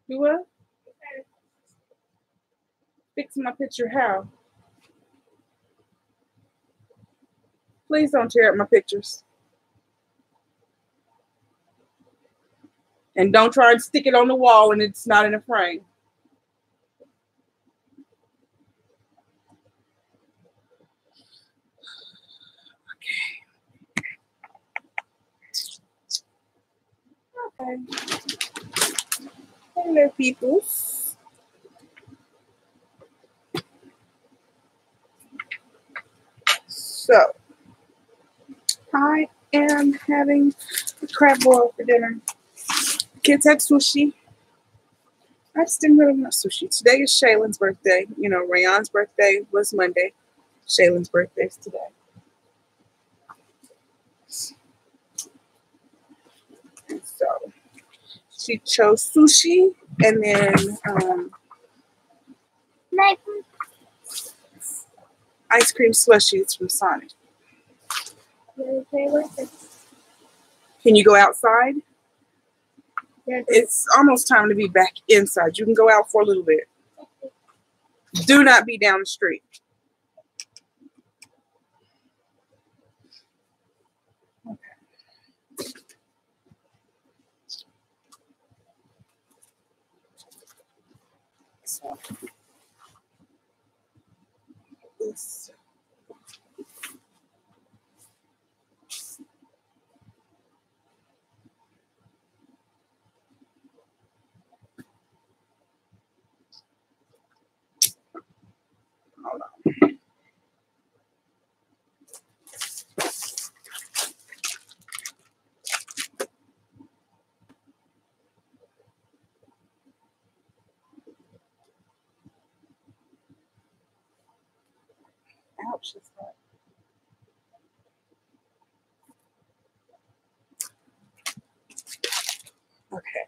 Do what? Fix my picture how? Please don't tear up my pictures. And don't try and stick it on the wall and it's not in a frame. Okay. Hello, people. So, I am having a crab boil for dinner. Kids had sushi. I just didn't really want sushi. Today is Shaylin's birthday. You know, Rayon's birthday was Monday. Shaylin's birthday is today. And so, she chose sushi and then ice cream slushies from Sonic. Can you go outside? It's almost time to be back inside. You can go out for a little bit. Do not be down the street. Okay. So, this. Hold on. Ouch, it's hot. Okay.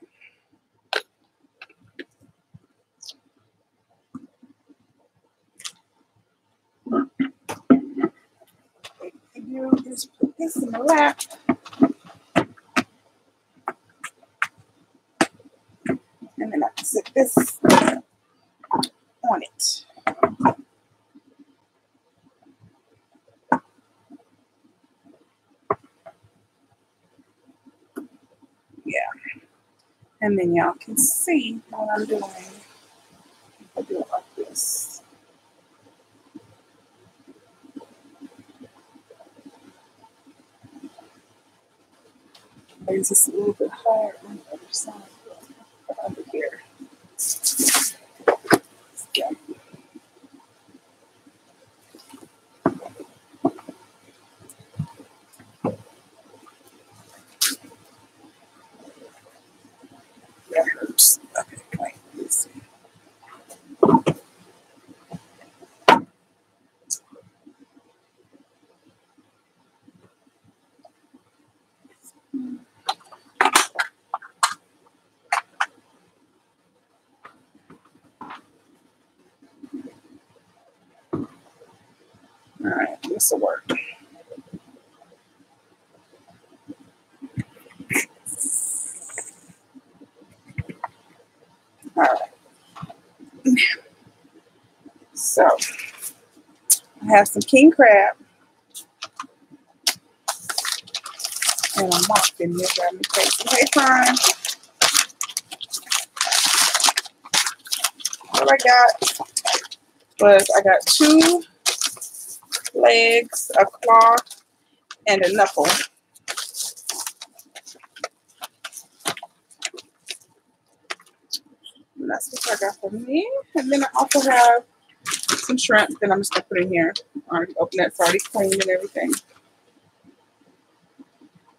You just put this in the lap. And then I can sit this on it. Yeah. And then y'all can see what I'm doing. I do it like this. Raise this a little bit higher on the other side. Over here. Yeah. That hurts. Okay, wait. Let's see. All right, this will work. All right. So, I have some king crab. And I'm mopping here. Got me take some paper. What I got was I got 2 legs, a claw, and a knuckle. And that's what I got for me. And then I also have some shrimp that I'm just going to put in here. I already opened it. It's already cleaned and everything.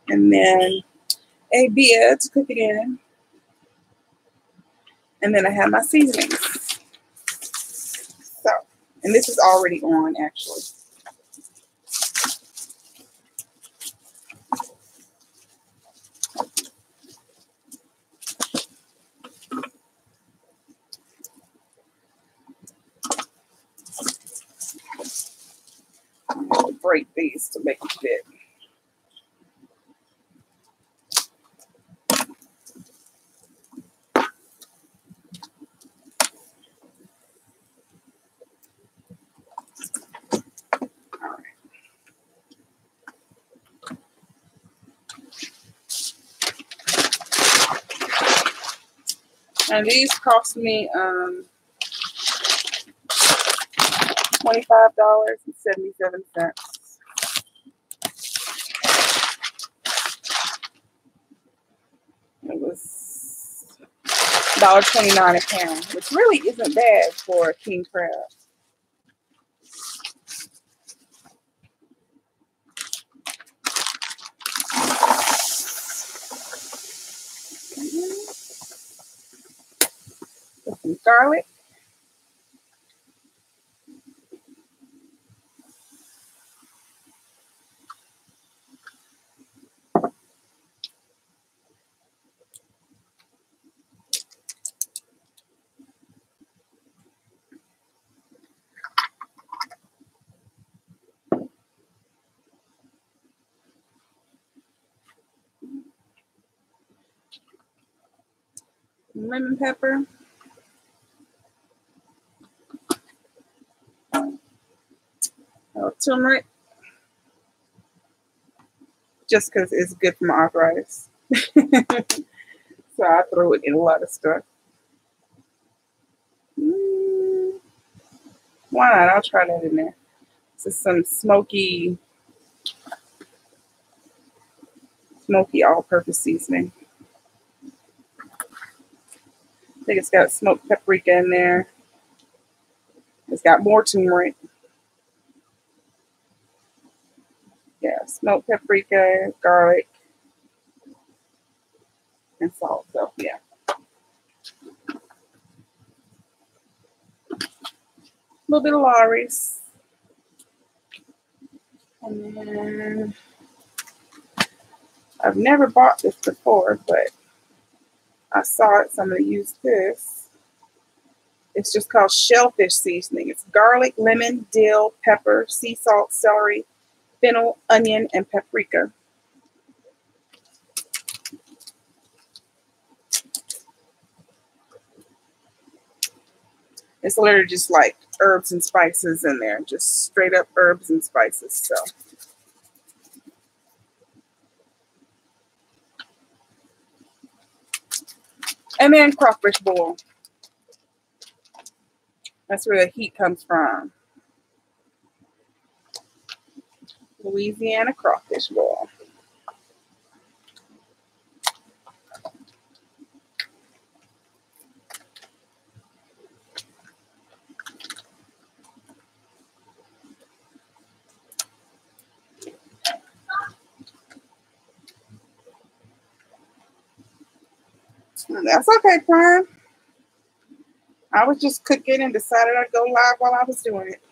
And then a beer to cook it in. And then I have my seasonings. So, and this is already on actually. I'm going to break these to make it fit. And these cost me $25.77. It was $1.29 a pound, which really isn't bad for a king crab. With some garlic. Lemon pepper. Turmeric. Just because it's good for my arthritis. So I throw it in a lot of stuff. Why not? I'll try that in there. This is some smoky all-purpose seasoning. I think it's got smoked paprika in there. It's got more turmeric. Yeah, smoked paprika, garlic, and salt. So, yeah. A little bit of Lawry's. And then I've never bought this before, but I saw it, so I'm going to use this. It's just called shellfish seasoning. It's garlic, lemon, dill, pepper, sea salt, celery, fennel, onion, and paprika. It's literally just like herbs and spices in there. Just straight up herbs and spices. So. And then crawfish boil. That's where the heat comes from. Louisiana crawfish boil. That's okay, Prime. I was just cooking and decided I'd go live while I was doing it.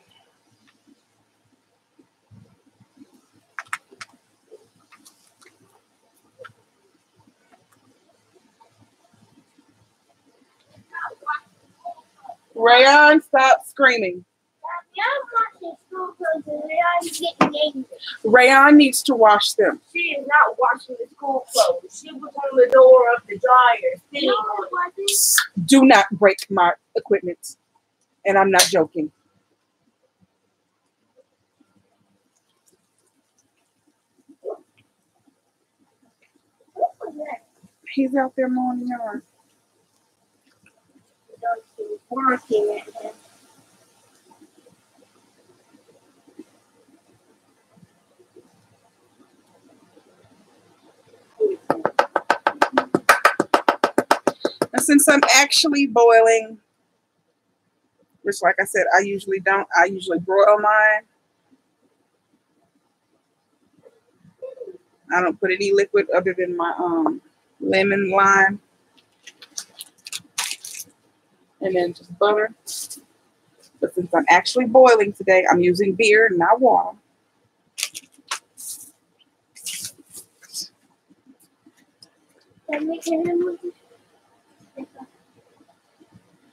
Rayon, stop screaming. Rayon needs to wash them. She is not washing the school clothes. She was on the door of the dryer. Do not break my equipment. And I'm not joking. He's out there mowing the yard. Working at him. And since I'm actually boiling, which like I said, I usually don't. I usually broil mine. I don't put any liquid other than my lemon, lime, and then just butter. But since I'm actually boiling today, I'm using beer, not water.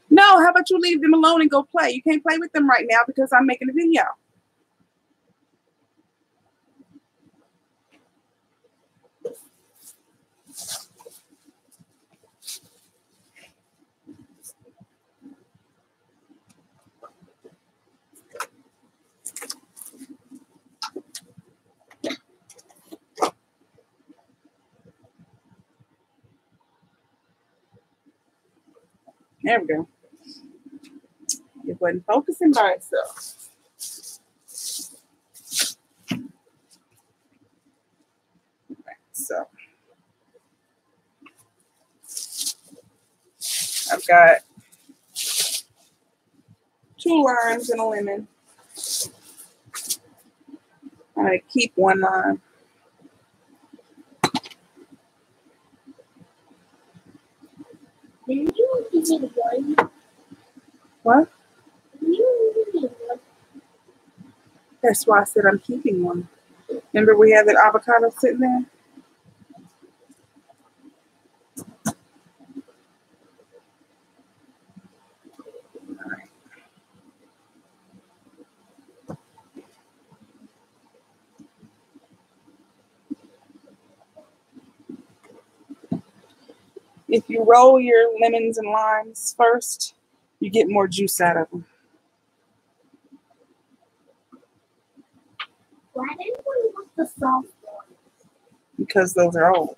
No, how about you leave them alone and go play? You can't play with them right now because I'm making a video. There we go. It wasn't focusing by itself. So I've got 2 limes and a lemon. I'm going to keep 1 lime. What? That's why I said I'm keeping 1. Remember we had that avocado sitting there? All right. If you roll your lemons and limes first, you get more juice out of them. Why didn't we use the soft one? Because those are old.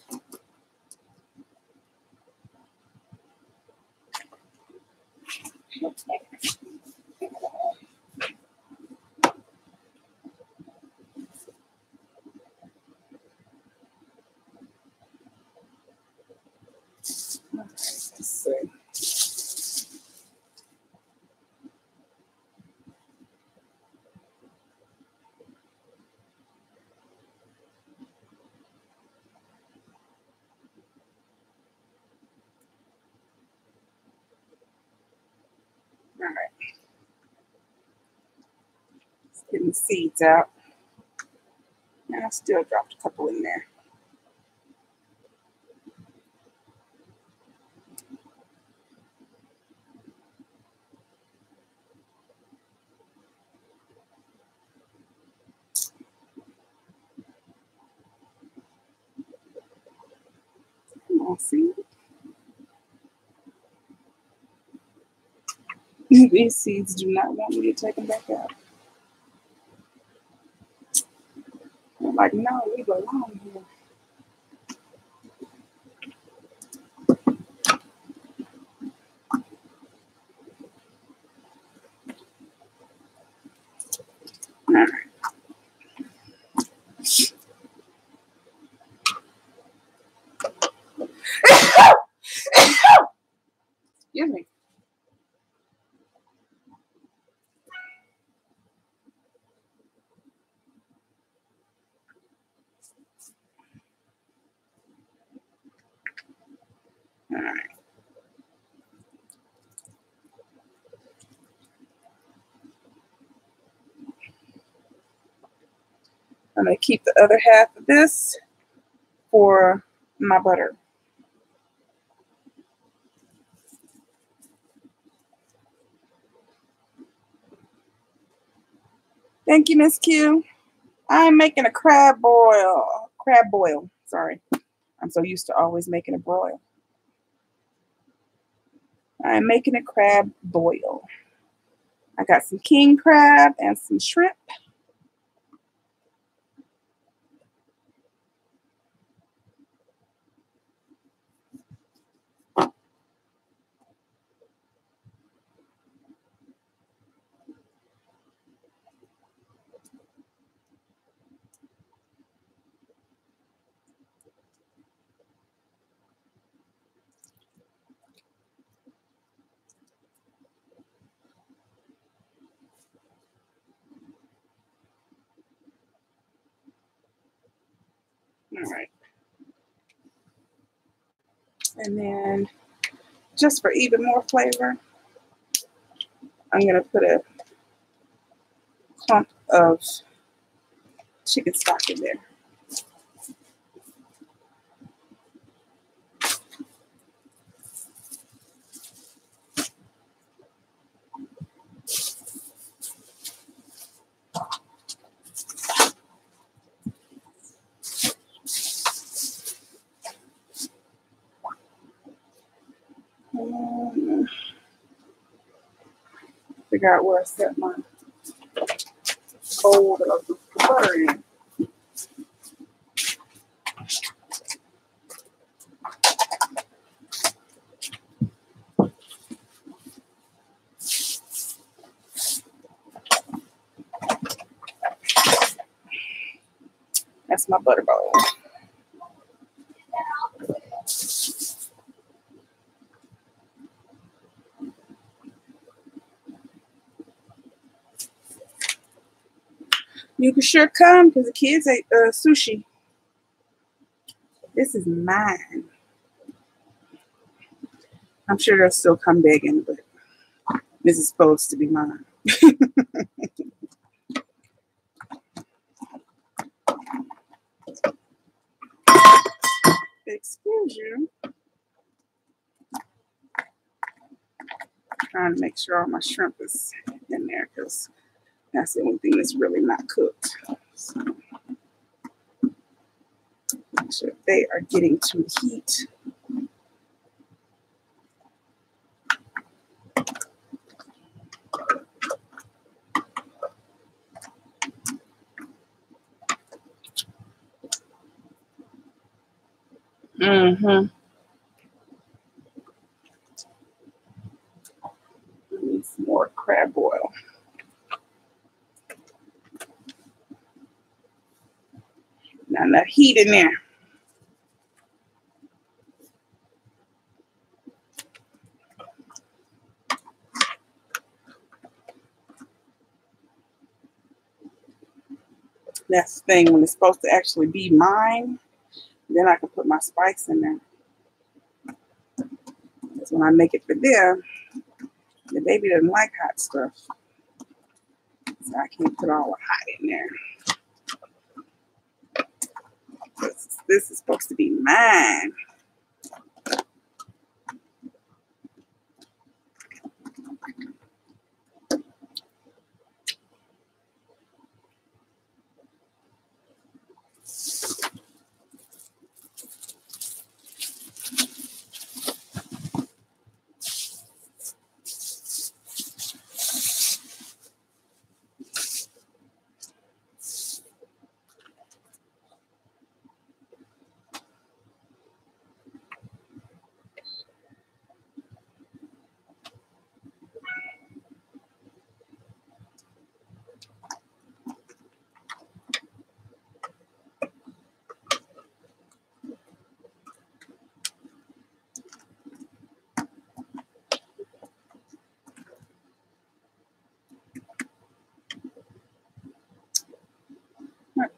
Let's see. All right. Just getting the seeds out. And I still dropped a couple in there. Come on, seed. These seeds do not want me to take them back out. They're like, no, we belong here. All right. Excuse me. All right. I'm going to keep the other half of this for my butter. Thank you, Miss Q. I'm making a crab boil. Sorry. I'm so used to always making a broil. I'm making a crab boil. I got some king crab and some shrimp. All right. And then just for even more flavor, I'm going to put a clump of chicken stock in there. Figure out where I set my bowl that I was going to put butter in. my butter bowl. You can sure come because the kids ate sushi. This is mine. I'm sure they'll still come begging, but this is supposed to be mine. Excuse you. Trying to make sure all my shrimp is in there because that's the only thing that's really not cooked. So make sure they are getting to heat. Need some more crab oil. Not enough heat in there. That's the thing, when it's supposed to actually be mine, then I can put my spice in there. Because when I make it for them, the baby doesn't like hot stuff. So I can't put all the hot in there. This is supposed to be mine.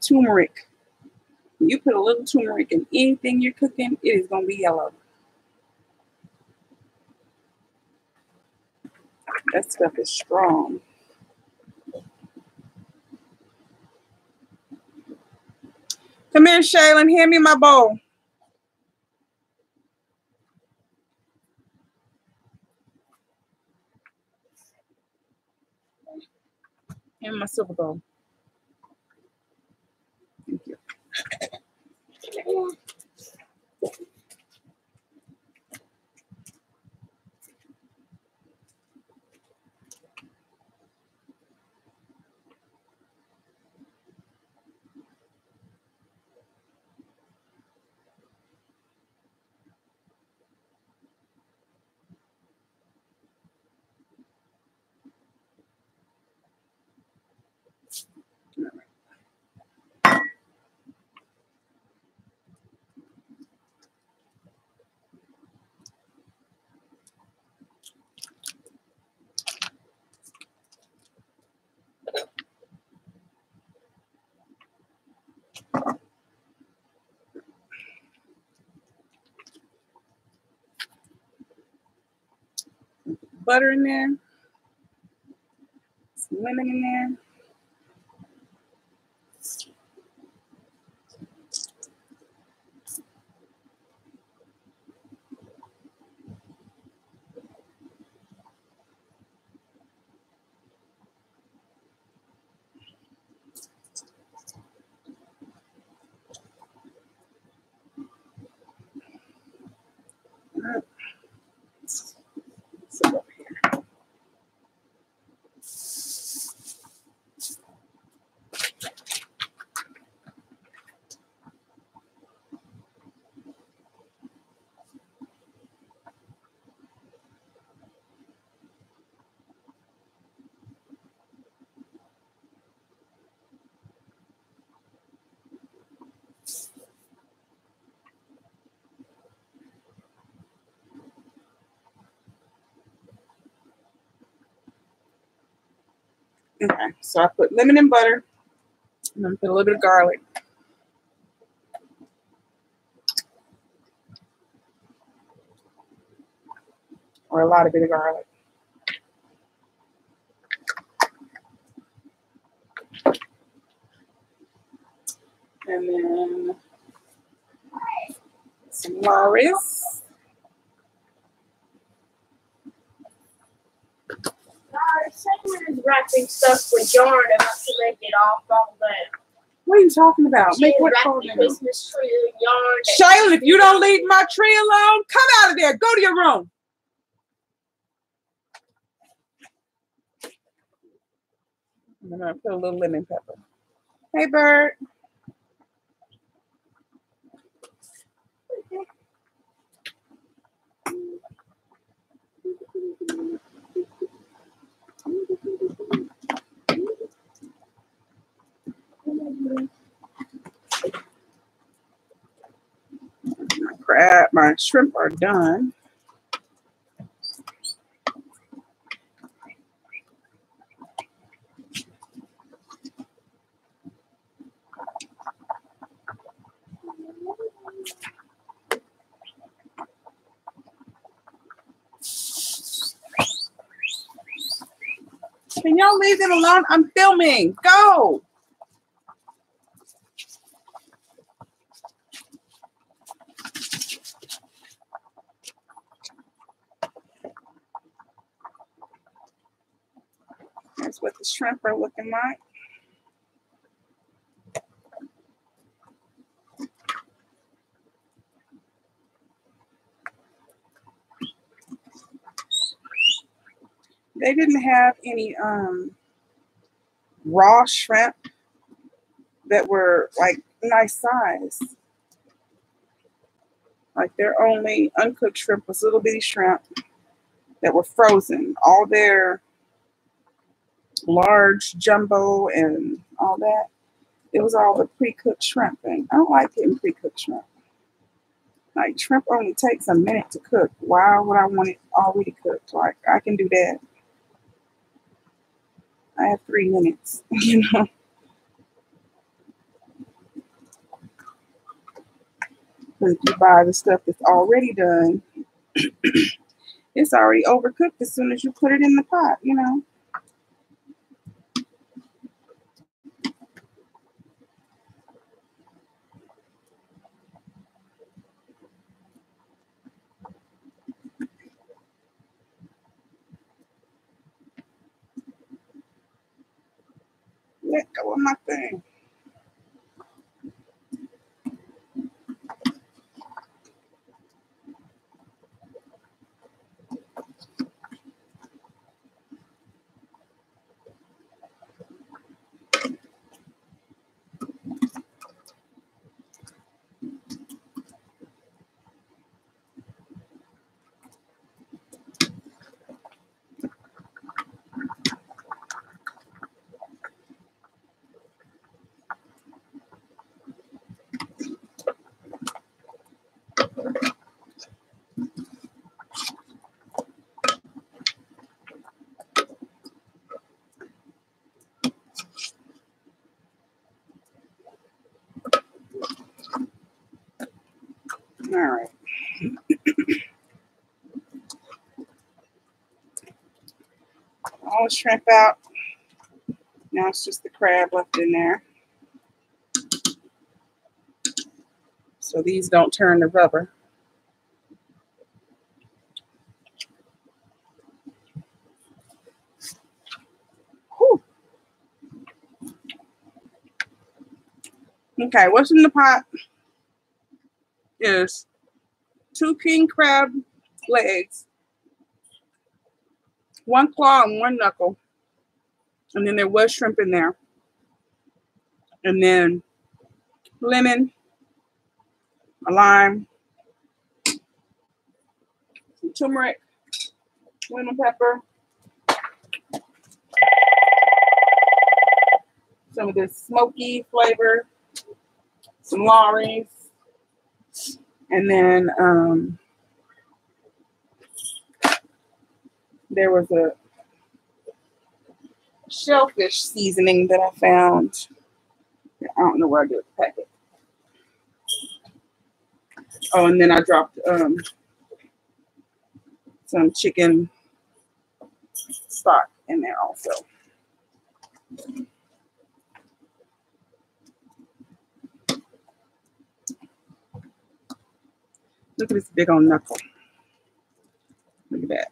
Turmeric. When you put a little turmeric in anything you're cooking, it is going to be yellow. That stuff is strong. Come here, Shaylin. Hand me my bowl. Hand me my silver bowl. Thank you. Butter in there. Some lemon in there. So up here. Okay, so I put lemon and butter, and then put a little bit of garlic. Or a lot of bit of garlic. And then some Lawry's. Shaylin is wrapping stuff with yarn and has to make it all fall down. What are you talking about? She Make what wrapped fall the down? Christmas tree with yarn. Shaylin, if you don't leave my tree alone, come out of there. Go to your room. I'm gonna put a little lemon pepper. Hey, Bert. My crab, my shrimp are done. Can y'all leave them alone? I'm filming. Go. That's what the shrimp are looking like. They didn't have any raw shrimp that were like nice size. Like their only uncooked shrimp was little bitty shrimp that were frozen. All their large jumbo and all that, it was all the pre-cooked shrimp thing. I don't like getting pre-cooked shrimp. Like shrimp only takes a minute to cook. Why would I want it already cooked? Like I can do that. I have 3 minutes, you know. But if you buy the stuff that's already done, it's already overcooked as soon as you put it in the pot, you know. Let go of my thing. All right. All the shrimp out. Now it's just the crab left in there. So these don't turn to rubber. Whew. Okay, what's in the pot is 2 king crab legs, 1 claw and 1 knuckle. And then there was shrimp in there. And then lemon, a lime, some turmeric, lemon pepper, some of this smoky flavor, some Lawry's, and then there was a shellfish seasoning that I found. I don't know where I did the packet. Oh, and then I dropped some chicken stock in there also. Look at this big old knuckle. Look at that.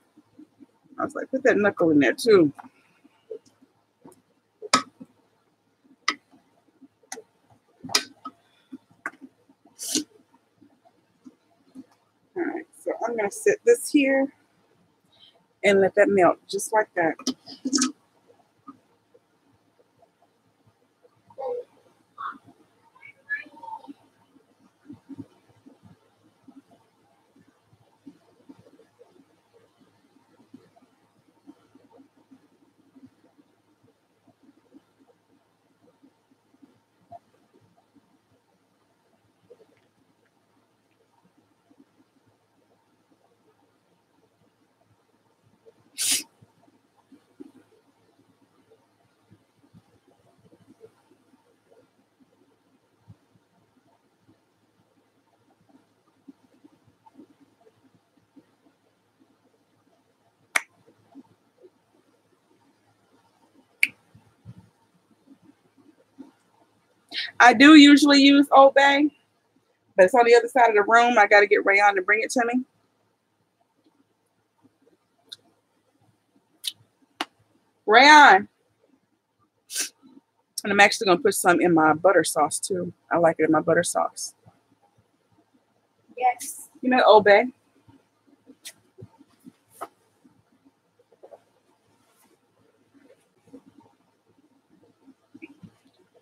I was like, put that knuckle in there too. All right, so I'm gonna set this here and let that melt just like that. I do usually use Old Bay, but it's on the other side of the room. I got to get Rayon to bring it to me. Rayon. And I'm actually going to put some in my butter sauce too. I like it in my butter sauce. Yes. You know Old Bay?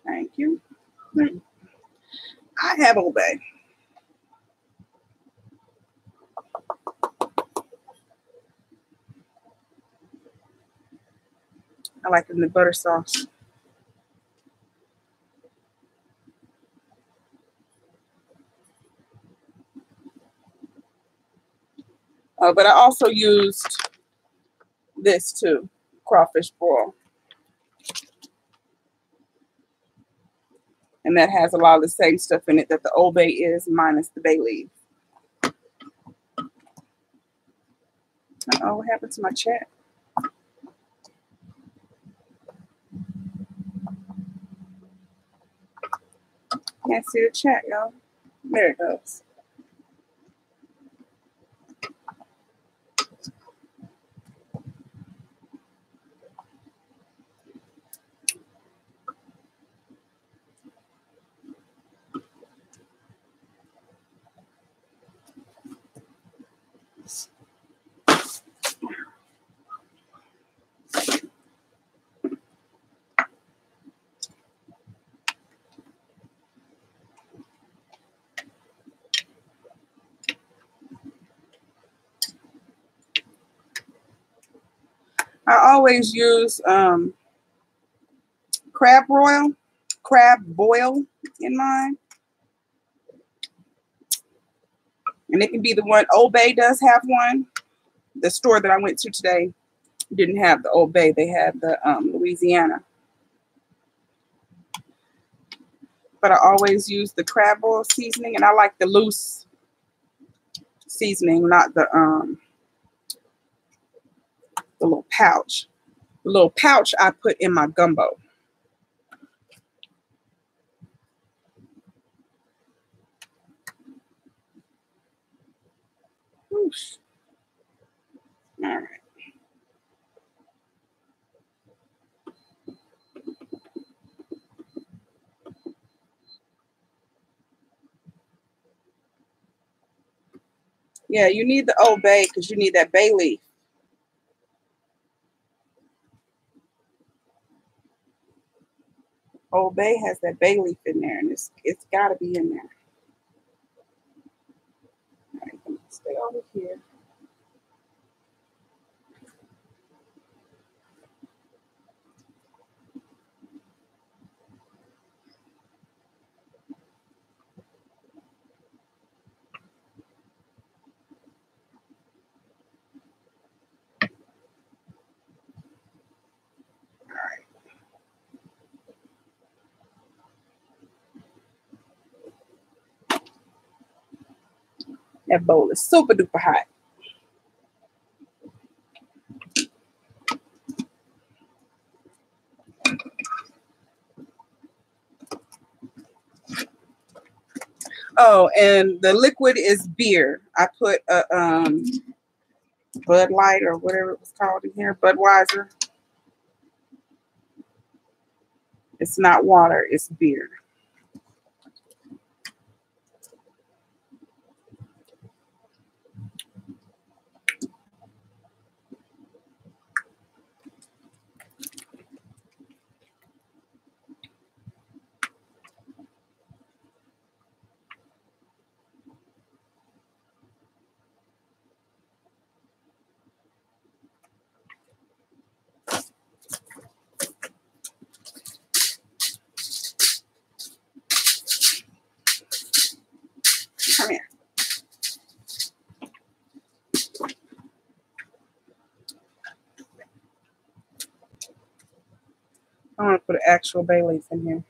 Thank you. I have Old Bay. I like it in the butter sauce. But I also used this too, crawfish boil. And that has a lot of the same stuff in it that the Old Bay is, minus the bay leaf. Uh-oh, what happened to my chat? Can't see the chat, y'all. There it goes. I always use crab boil in mine. And it can be the one, Old Bay does have one. The store that I went to today didn't have the Old Bay. They had the Louisiana. But I always use the crab boil seasoning, and I like the loose seasoning, not the little pouch. The little pouch I put in my gumbo. Oof. All right. Yeah, you need the Old Bay because you need that bay leaf. Old Bay has that bay leaf in there, and it's got to be in there. All right, I'm gonna stay over here. All right. That bowl is super duper hot. Oh, and the liquid is beer. I put a Bud Light or whatever it was called in here, Budweiser. It's not water, it's beer. Come here. I want to put an actual bay leaf in here.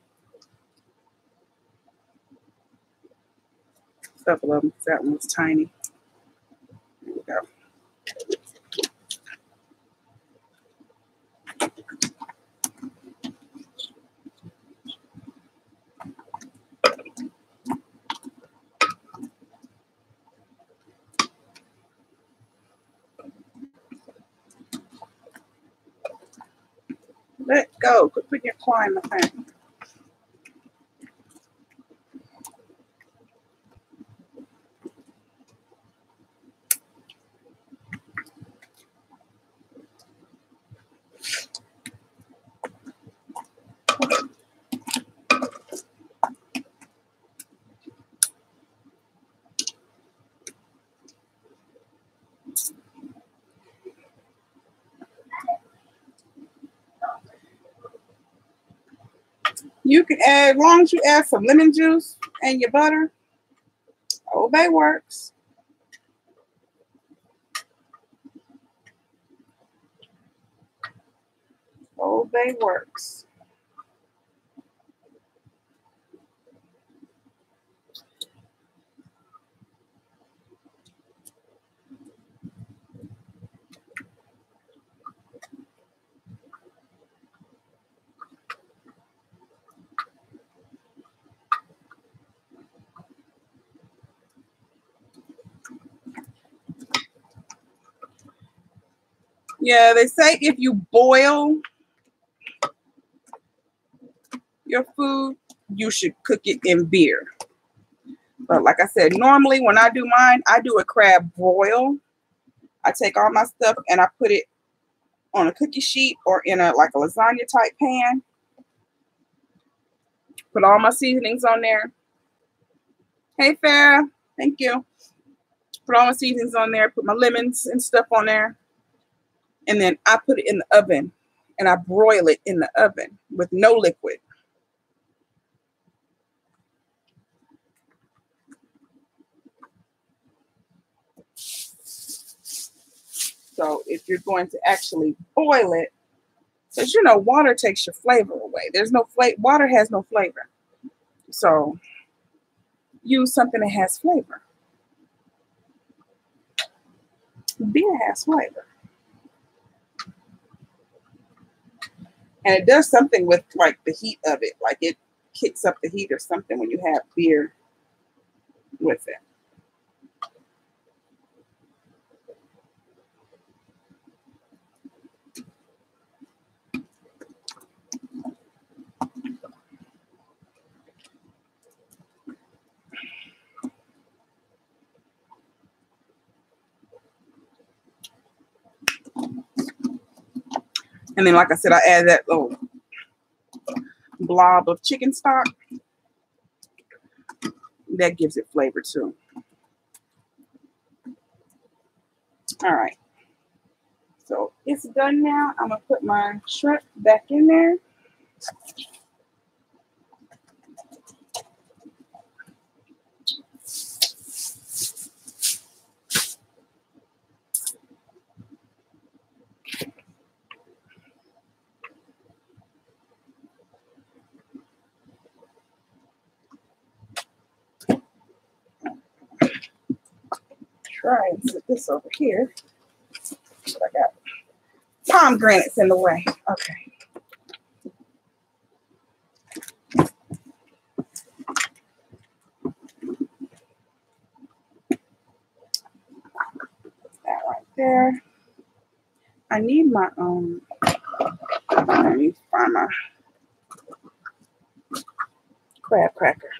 A couple of them, because that one was tiny. There we go. Let go. Quit putting your claw in the thing. You can add, as long as you add some lemon juice and your butter, Old Bay works. Old Bay works. Yeah, they say if you boil your food, you should cook it in beer. But like I said, normally when I do mine, I do a crab broil. I take all my stuff and I put it on a cookie sheet or in a like a lasagna type pan. Put all my seasonings on there. Hey, Farrah, thank you. Put all my seasonings on there. Put my lemons and stuff on there. And then I put it in the oven and I broil it in the oven with no liquid. So if you're going to actually boil it, because you know water takes your flavor away. There's no flavor. Water has no flavor. So use something that has flavor. Beer has flavor. And it does something with like the heat of it. Like it kicks up the heat or something when you have beer with it. And then, like I said, I add that little blob of chicken stock. That gives it flavor too. All right. So it's done now. I'm going to put my shrimp back in there. dry and set this over here. But I got pomegranates in the way. Okay. That right there. I need my I need to find my crab cracker.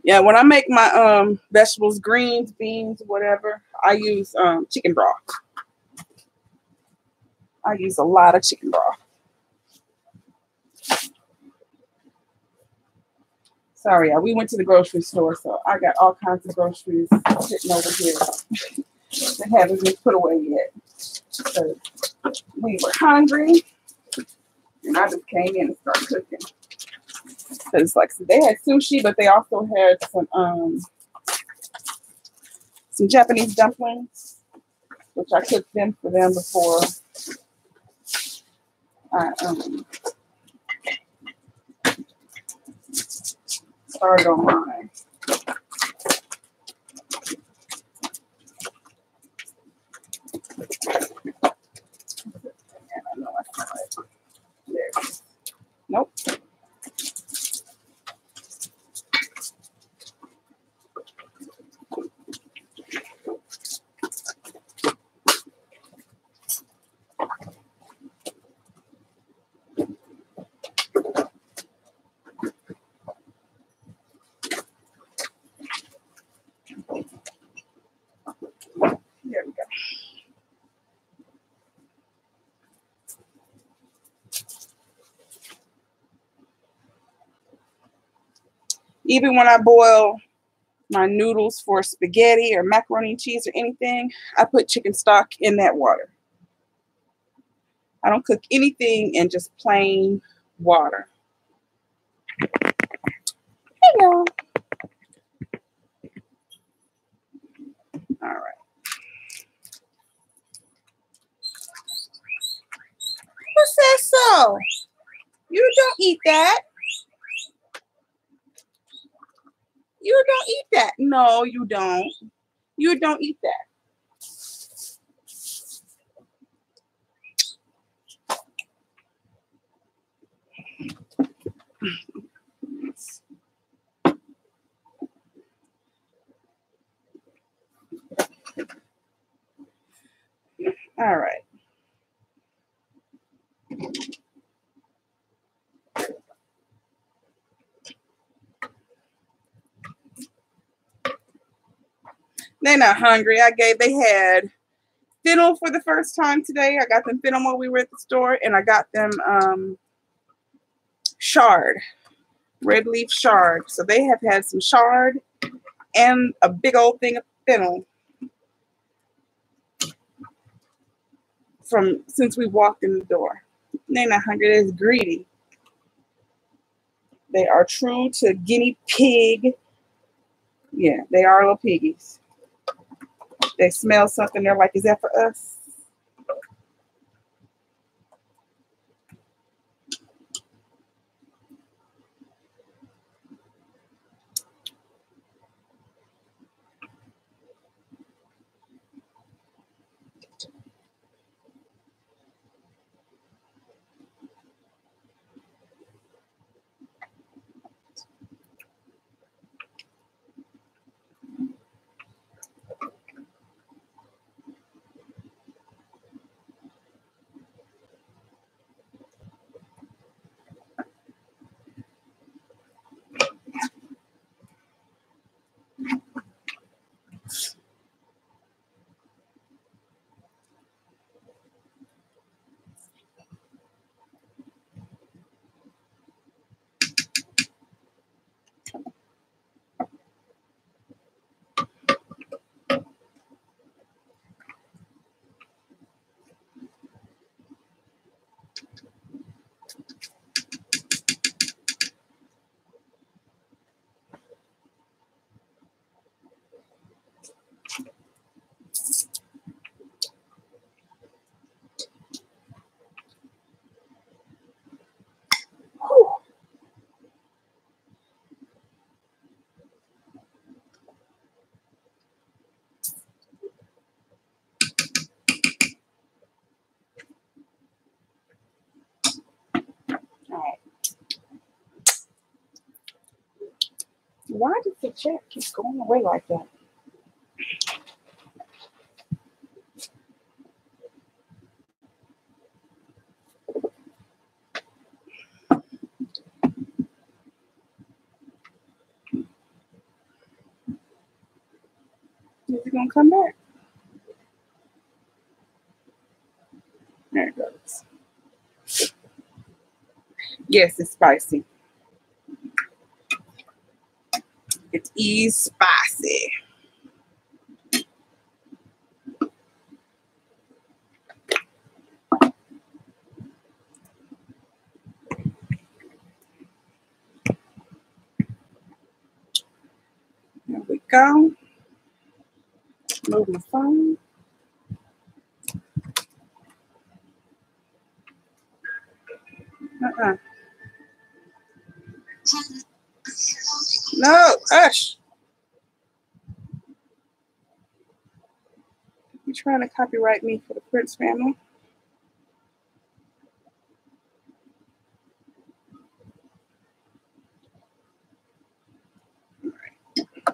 Yeah, when I make my vegetables, greens, beans, whatever, I use chicken broth. I use a lot of chicken broth. Sorry, we went to the grocery store, so I got all kinds of groceries sitting over here that haven't been put away yet. So we were hungry, and I just came in and started cooking. Because, like, so they had sushi, but they also had some Japanese dumplings, which I cooked them for them before I started on mine. And I know I saw it. There. Nope. There we go. Even when I boil my noodles for spaghetti or macaroni and cheese or anything, I put chicken stock in that water. I don't cook anything in just plain water. Hey, y'all. All right. Who says so? You don't eat that. You don't eat that. No, you don't. You don't eat that. All right. They're not hungry. They had fennel for the first time today. I got them fennel when we were at the store, and I got them chard, red leaf chard. So they have had some chard and a big old thing of fennel since we walked in the door. They're not hungry. They're greedy. They are true to guinea pig. Yeah, they are little piggies. They smell something. They're like, is that for us? Why does the chat keep going away like that? Is it gonna come back? There it goes. Yes, it's spicy. It is spicy. There we go. Move my phone. No, hush. You trying to copyright me for the Prince family? All right.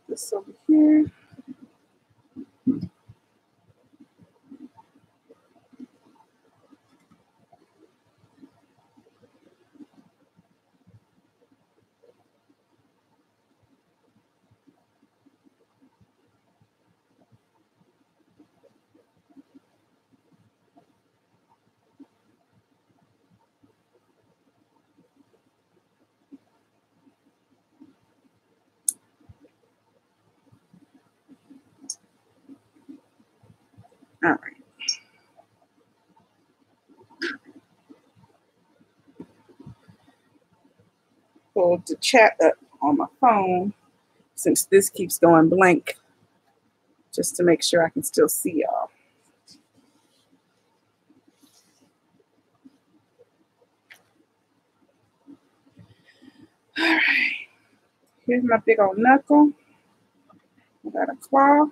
This over here. All right. Pull the chat up on my phone since this keeps going blank, just to make sure I can still see y'all. All right. Here's my big old knuckle. I got a claw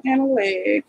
and a leg.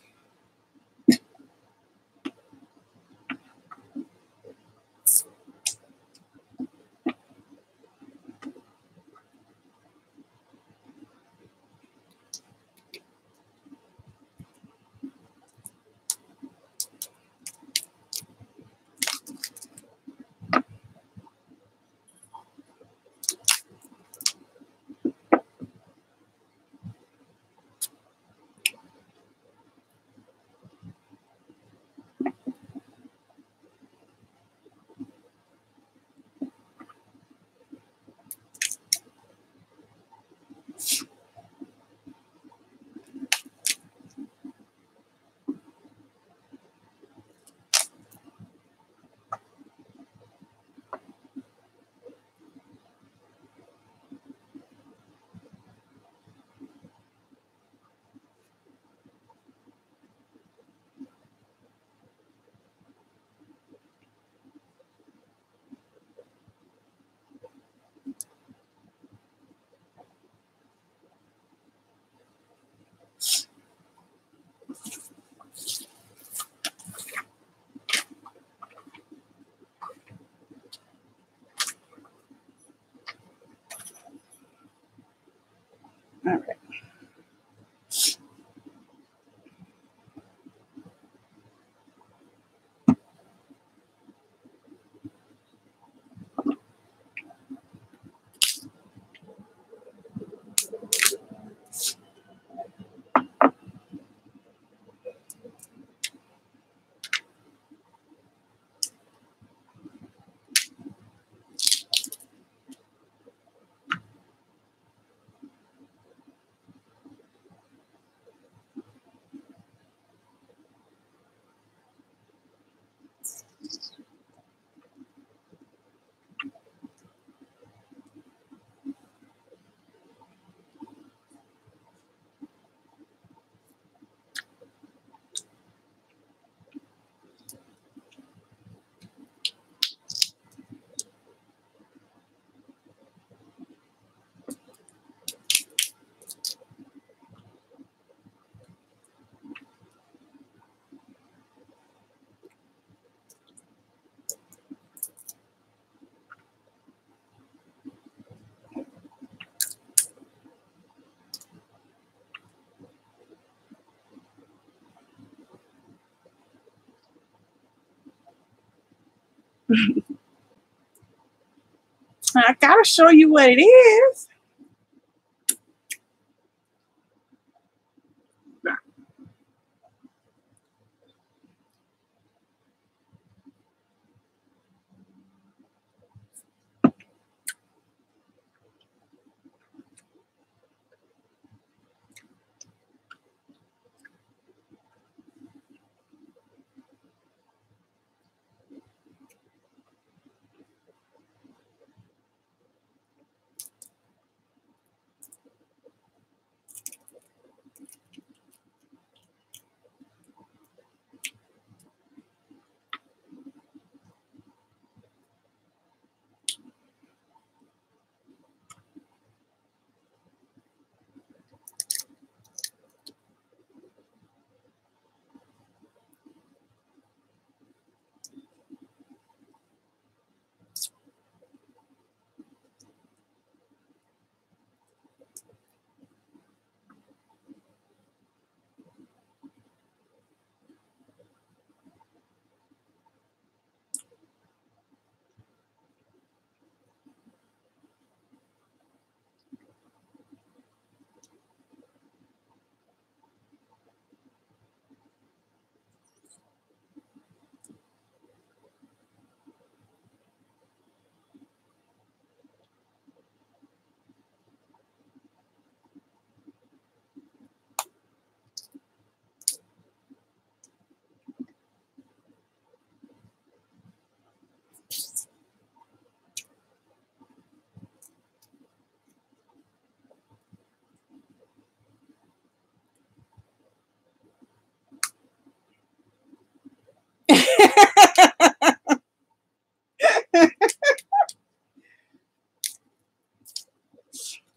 I gotta show you what it is.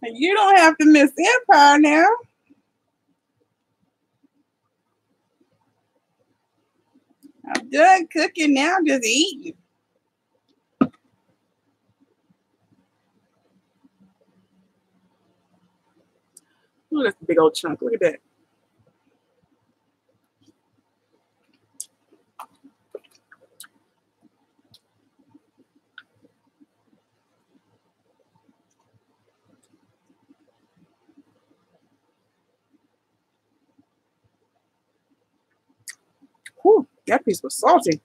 You don't have to miss Empire now. I'm done cooking now, just eating. Ooh, that's a big old chunk. Look at that. Whew, that piece was salty.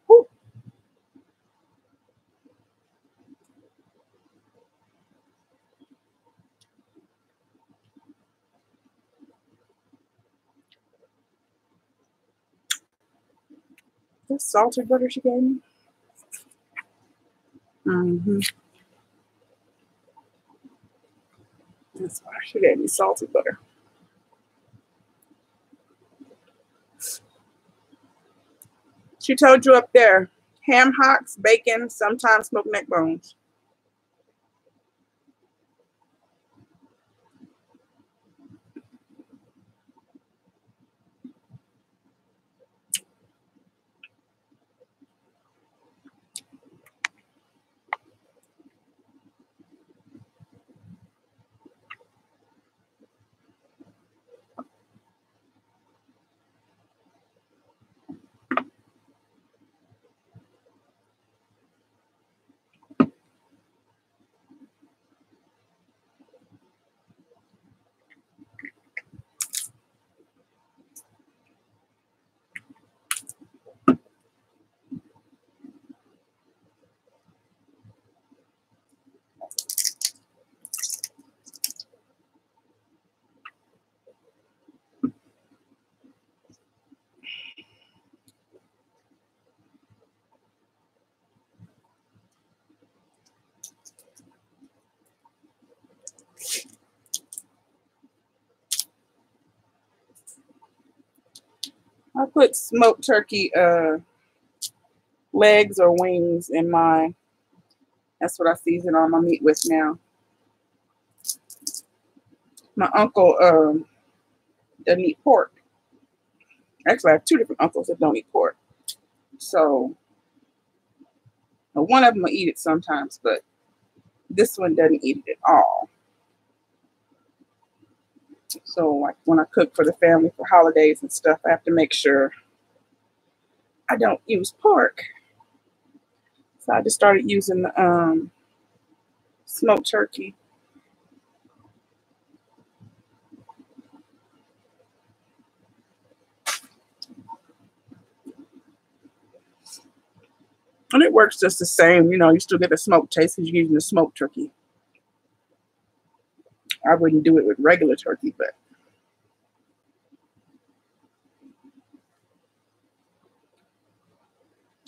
Whew. This salted butter she gave me. That's why she gave me salted butter. She told you up there, ham hocks, bacon, sometimes smoked neck bones. I put smoked turkey legs or wings in my, that's what I season all my meat with now. My uncle doesn't eat pork. Actually, I have two different uncles that don't eat pork. So one of them will eat it sometimes, but this one doesn't eat it at all. So like when I cook for the family for holidays and stuff, I have to make sure I don't use pork. So I just started using the smoked turkey. And it works just the same. You know, you still get the smoked taste because you're using the smoked turkey. I wouldn't do it with regular turkey, but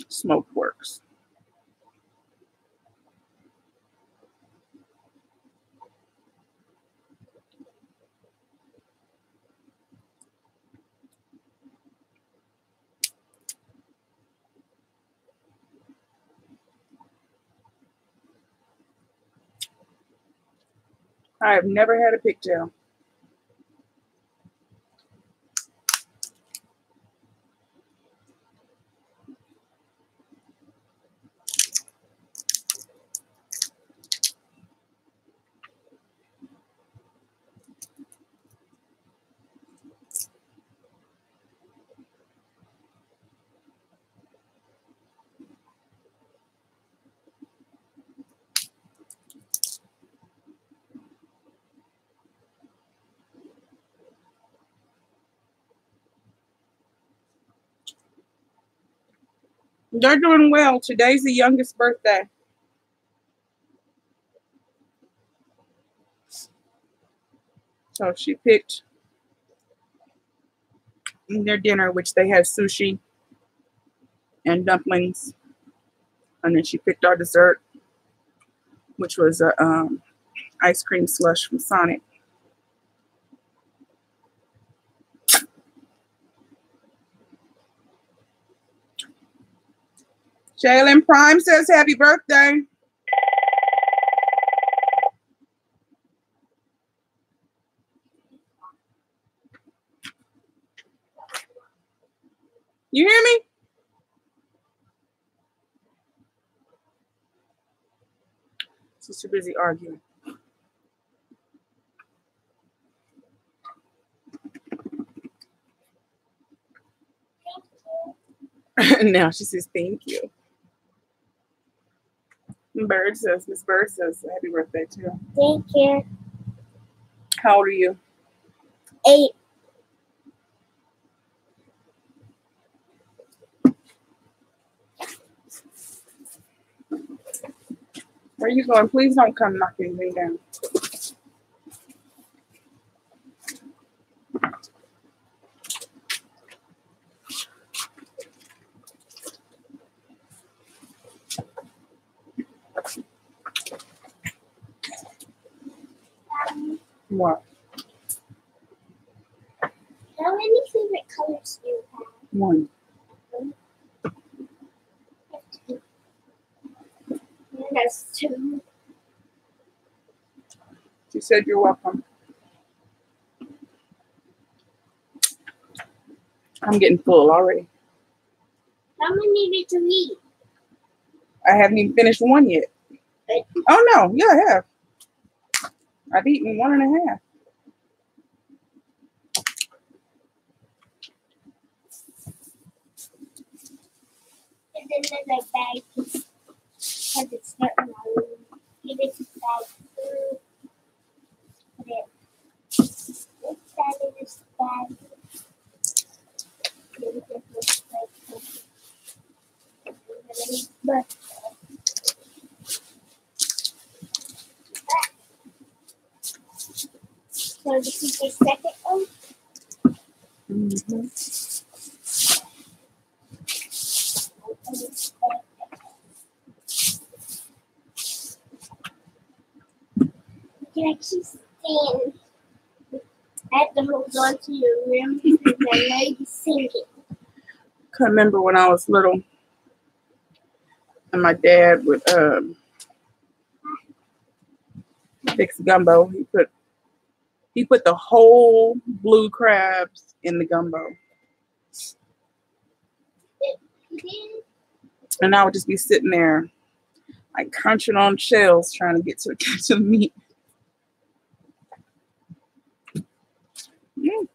smoked works. I have never had a pigtail. They're doing well. Today's the youngest birthday. So she picked their dinner, which they had sushi and dumplings. And then she picked our dessert, which was a ice cream slush from Sonic. Jalen Prime says happy birthday. You hear me? She's too busy arguing. Now she says thank you. Bird says, Miss Bird says happy birthday too. Thank you. How old are you? 8. Where are you going? Please don't come knocking me down. What? How many favorite colors do you have? 1. That's 2. She said you're welcome. I'm getting full already. How many did you eat? I haven't even finished 1 yet. Oh no, yeah, I have. I've eaten 1.5. And then there's a bag because it's not in my room. Give it to bag food. Put it inside of this bag. Give it to this bag. So this is the second one. Mm-hmm. Can I keep staying? I have to hold on to your rim because I know you sing it. remember when I was little and my dad would fix gumbo. He put the whole blue crabs in the gumbo. And I would just be sitting there like crunching on shells trying to get to the meat. Mm.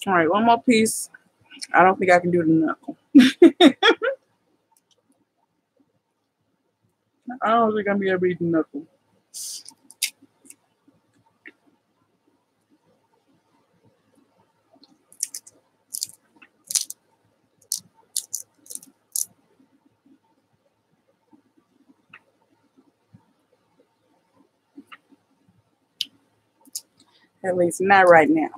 All right, one more piece. I don't think I can do the knuckle. I don't think I'm gonna be able to eat the knuckle. At least not right now.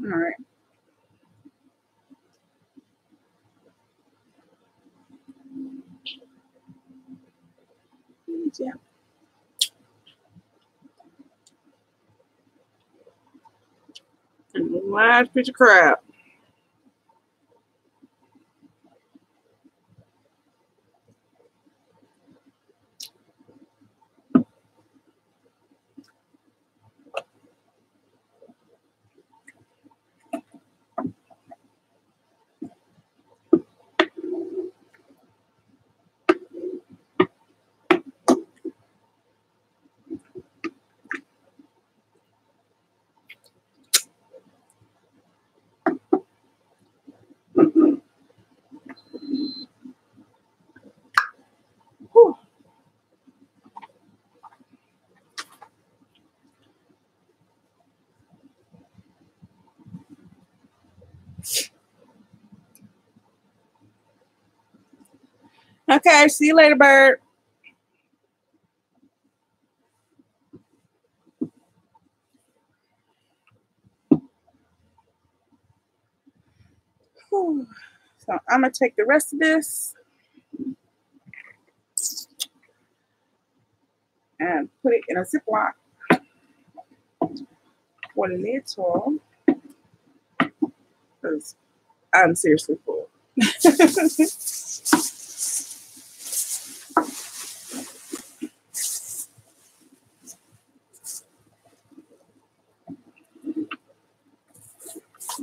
All right. Yeah. And the last piece of crab. Whew. Okay, see you later, bird. Whew. So I'm gonna take the rest of this and put it in a Ziploc for little, because I'm seriously full.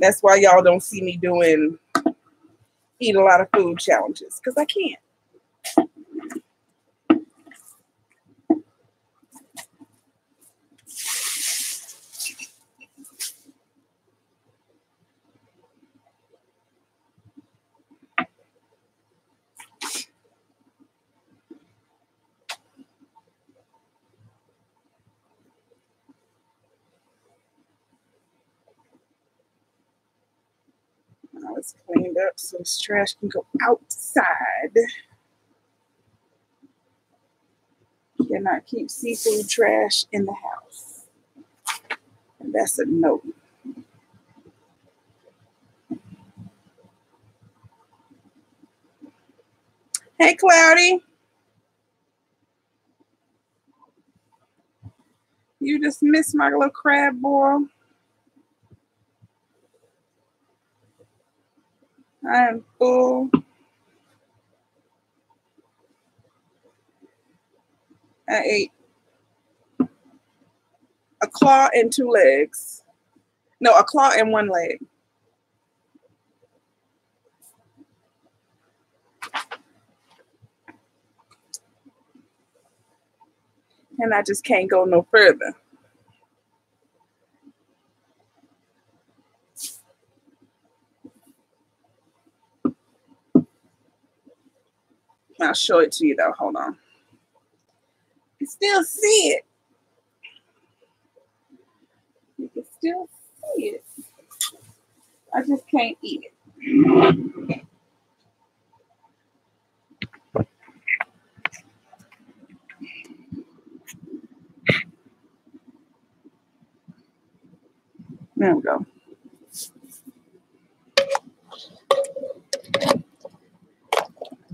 That's why y'all don't see me eat a lot of food challenges, because I can't. Now it's cleaned up so this trash can go outside. Cannot keep seafood trash in the house. And that's a no. Hey, Cloudy. You just missed my little crab boil. I am full. I ate a claw and 2 legs. No, a claw and 1 leg. And I just can't go no further. I'll show it to you though. Hold on. You can still see it. You can still see it. I just can't eat it. There we go.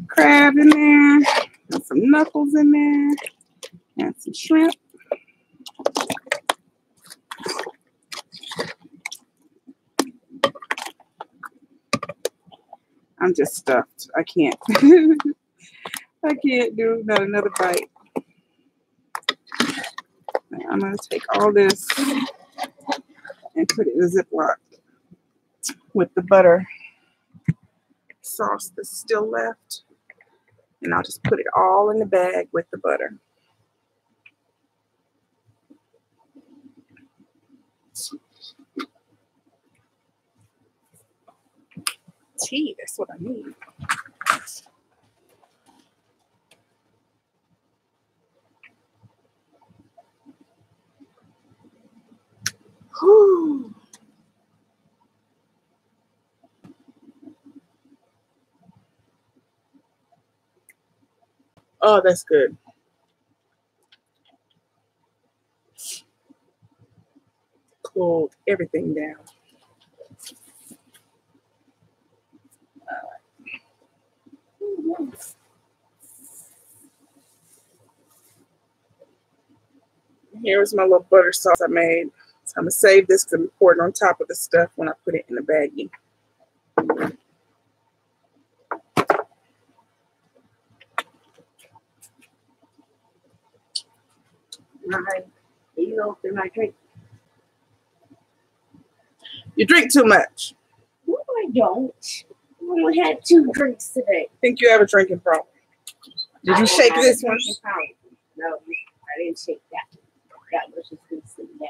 Crab in there. And some knuckles in there. And some shrimp. I'm just stuffed. I can't. I can't do not another bite. I'm going to take all this and put it in a Ziploc with the butter sauce that's still left. And I'll just put it all in the bag with the butter. Tea, that's what I need. Whew. Oh, that's good. Cooled everything down. Here's my little butter sauce I made. So I'm going to save this because I'm pouring it on top of the stuff when I put it in the baggie. You know, they're my drink. You drink too much. No, I don't. I only had 2 drinks today. I think you have a drinking problem. Did you shake this one? No, I didn't shake that. That was just going to sit down.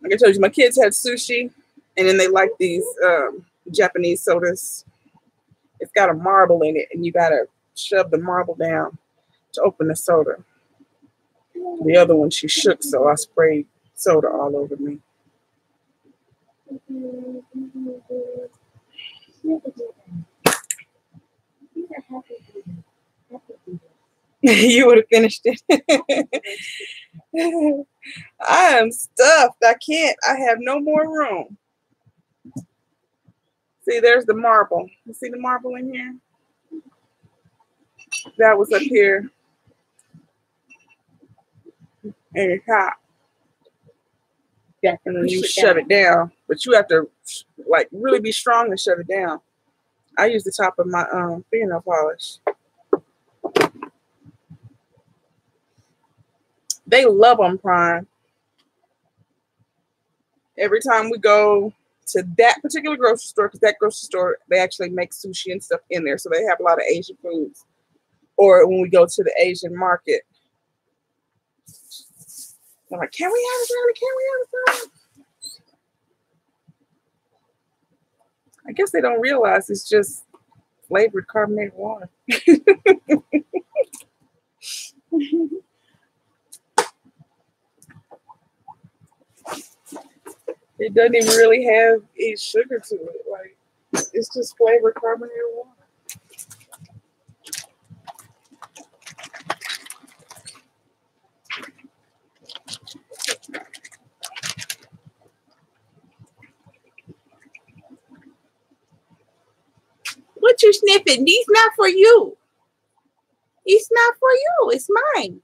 Like I told you, my kids had sushi, and then they like these Japanese sodas. It's got a marble in it, and you got to shove the marble down to open the soda. The other one she shook, so I sprayed soda all over me. You would have finished it. I am stuffed. I can't. I have no more room. See, there's the marble. You see the marble in here? That was up here. And your top. And then you shove it down. But you have to like really be strong to shove it down. I use the top of my fingernail polish. They love on Prime. Every time we go to that particular grocery store, because that grocery store, they actually make sushi and stuff in there. So they have a lot of Asian foods. Or when we go to the Asian market, I'm like, can we have a salad? Can we have a salad? I guess they don't realize it's just flavored carbonated water. It doesn't even really have any sugar to it. Like, it's just flavored carbonated water. What you sniffing? These not for you. It's not for you. It's mine.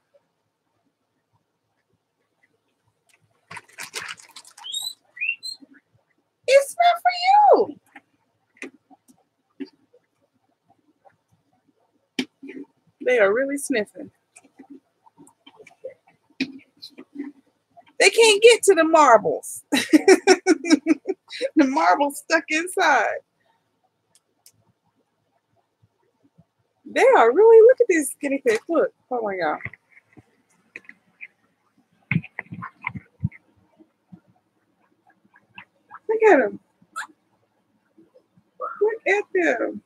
It's not for you. They are really sniffing. They can't get to the marbles. The marbles stuck inside. They are really, look at these guinea pigs. Look. Oh my God. Look at them. Look at them.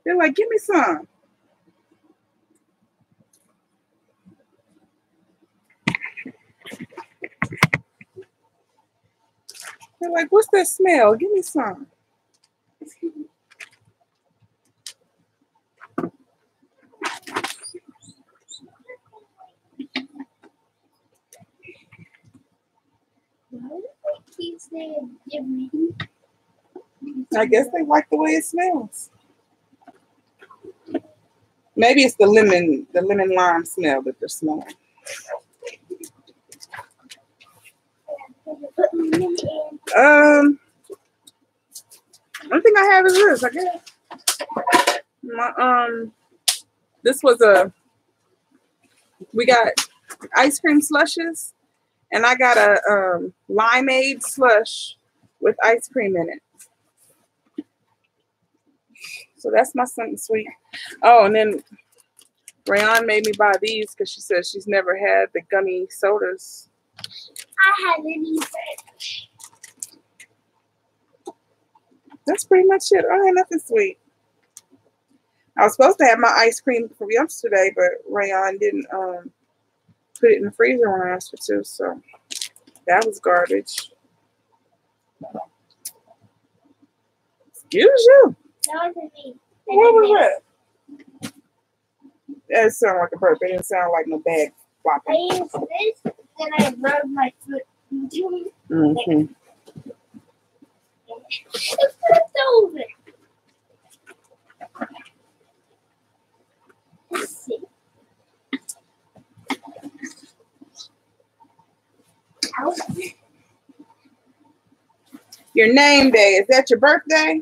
They're like, give me some. They're like, what's that smell? Give me some. I guess they like the way it smells. Maybe it's the lemon lime smell that they're smelling. One thing I have is this, I guess. This was we got ice cream slushes, and I got a limeade slush with ice cream in it. So that's my something sweet. Oh, and then Rayon made me buy these because she said she's never had the gummy sodas. I haven't either. That's pretty much it. I had nothing sweet. I was supposed to have my ice cream for yesterday, but Rayon didn't put it in the freezer when I asked her to, so that was garbage. Excuse you. That wasn't me. What was that? That sounded like a burp. It didn't sound like no bag flopping. I used this, then I rubbed my foot into it. Mm-hmm. It's flipped over. Let's see. Ouch. Your name day, is that your birthday?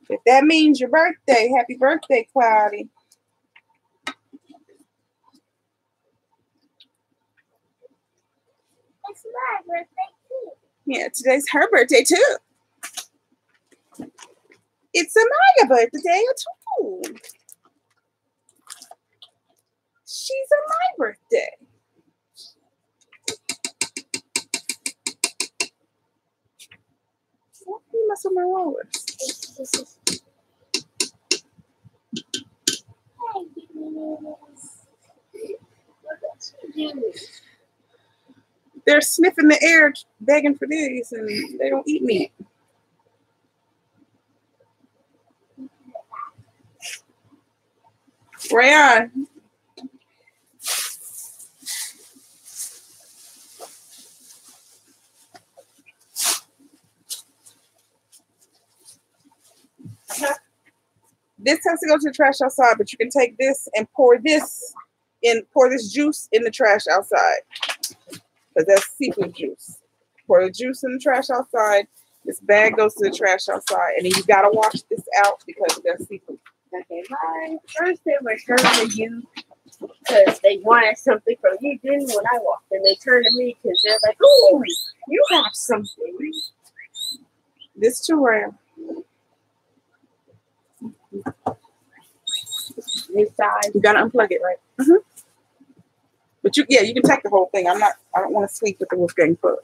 If that means your birthday, happy birthday, Cloudy. It's my birthday too. Yeah, today's her birthday too. It's Amaya birthday too. She's on my birthday. What are you messing with my rollers? They're sniffing the air, begging for these, and they don't eat meat. Rayon. This has to go to the trash outside, but you can take this and pour this juice in the trash outside. Because that's seafood juice. Pour the juice in the trash outside. This bag goes to the trash outside. And then you gotta wash this out because that's seafood. Okay, my first they were serving you because they wanted something from you. Then when I walked in, they turned to me because they're like, "Oh, you have something." This too rare. This size. You gotta unplug it, right? Mm-hmm. But you can take the whole thing. I don't want to sleep with the Wolfgang Puck.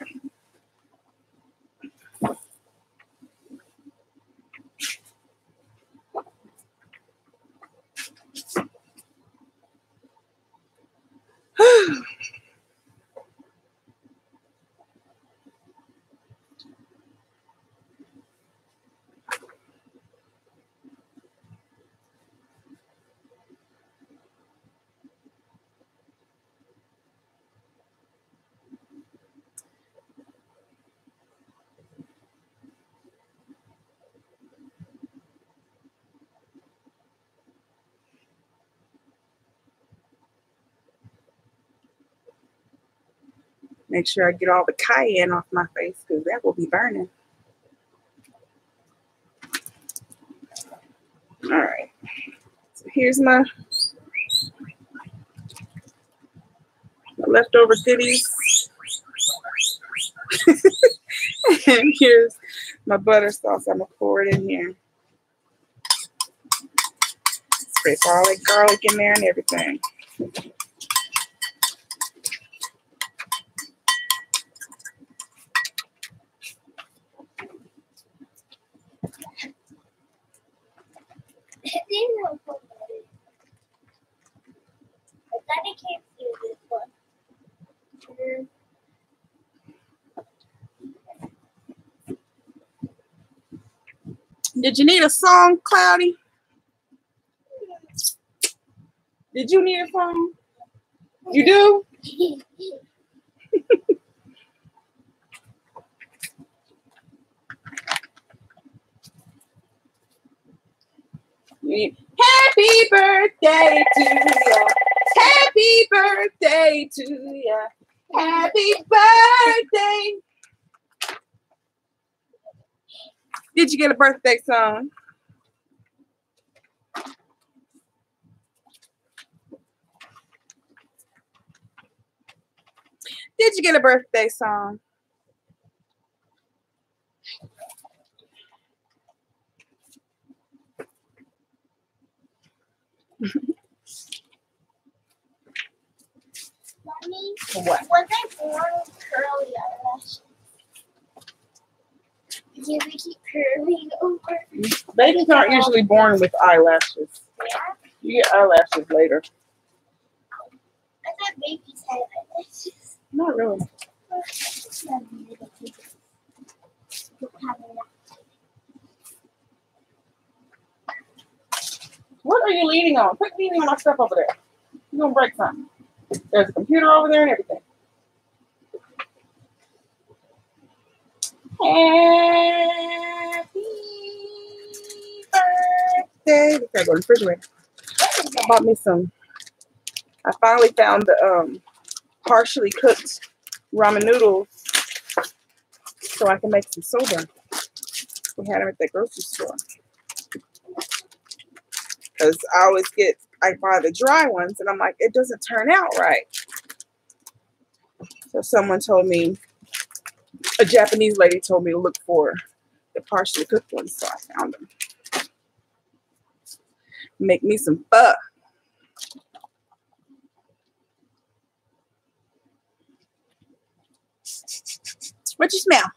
Make sure I get all the cayenne off my face because that will be burning. All right. So here's my leftover goodies. And here's my butter sauce. I'm going to pour it in here. Scrape all that garlic in there and everything. Daddy can't do this one. Did you need a song, Cloudy? Did you need a song? You do? Happy birthday to ya. Happy birthday to ya. Happy birthday. Did you get a birthday song? Did you get a birthday song? Mommy, What? was I born with curly eyelashes? Did you ever keep curling over? Babies aren't usually born with eyelashes. Yeah. You get eyelashes later. I thought babies had eyelashes. Not really. What are you leaning on? Quit leaning on my stuff over there. You're going to break something. There's a computer over there and everything. Happy birthday. We gotta go to the refrigerator. I bought me some. I finally found the partially cooked ramen noodles so I can make some soba. We had them at the grocery store. Because I buy the dry ones and I'm like, it doesn't turn out right. So someone told me, a Japanese lady told me to look for the partially cooked ones, so I found them. Make me some pho. What you smell?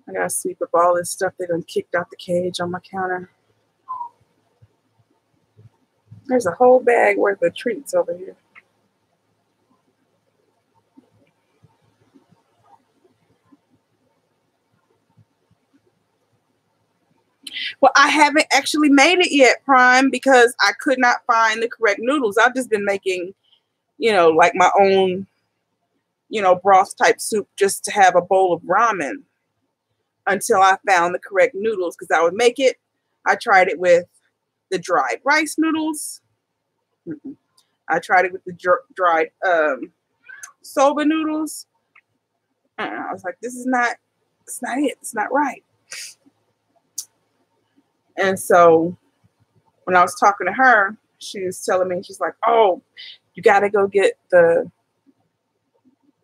I gotta sweep up all this stuff they done kicked out the cage on my counter. There's a whole bag worth of treats over here. Well, I haven't actually made it yet, Prime, because I could not find the correct noodles. I've just been making, like my own, broth type soup just to have a bowl of ramen until I found the correct noodles, because I would make it. I tried it with the dried rice noodles. I tried it with the dried soba noodles. I was like, it's not it. It's not right. And so when I was talking to her, she was telling me, she's like, oh, you got to go get the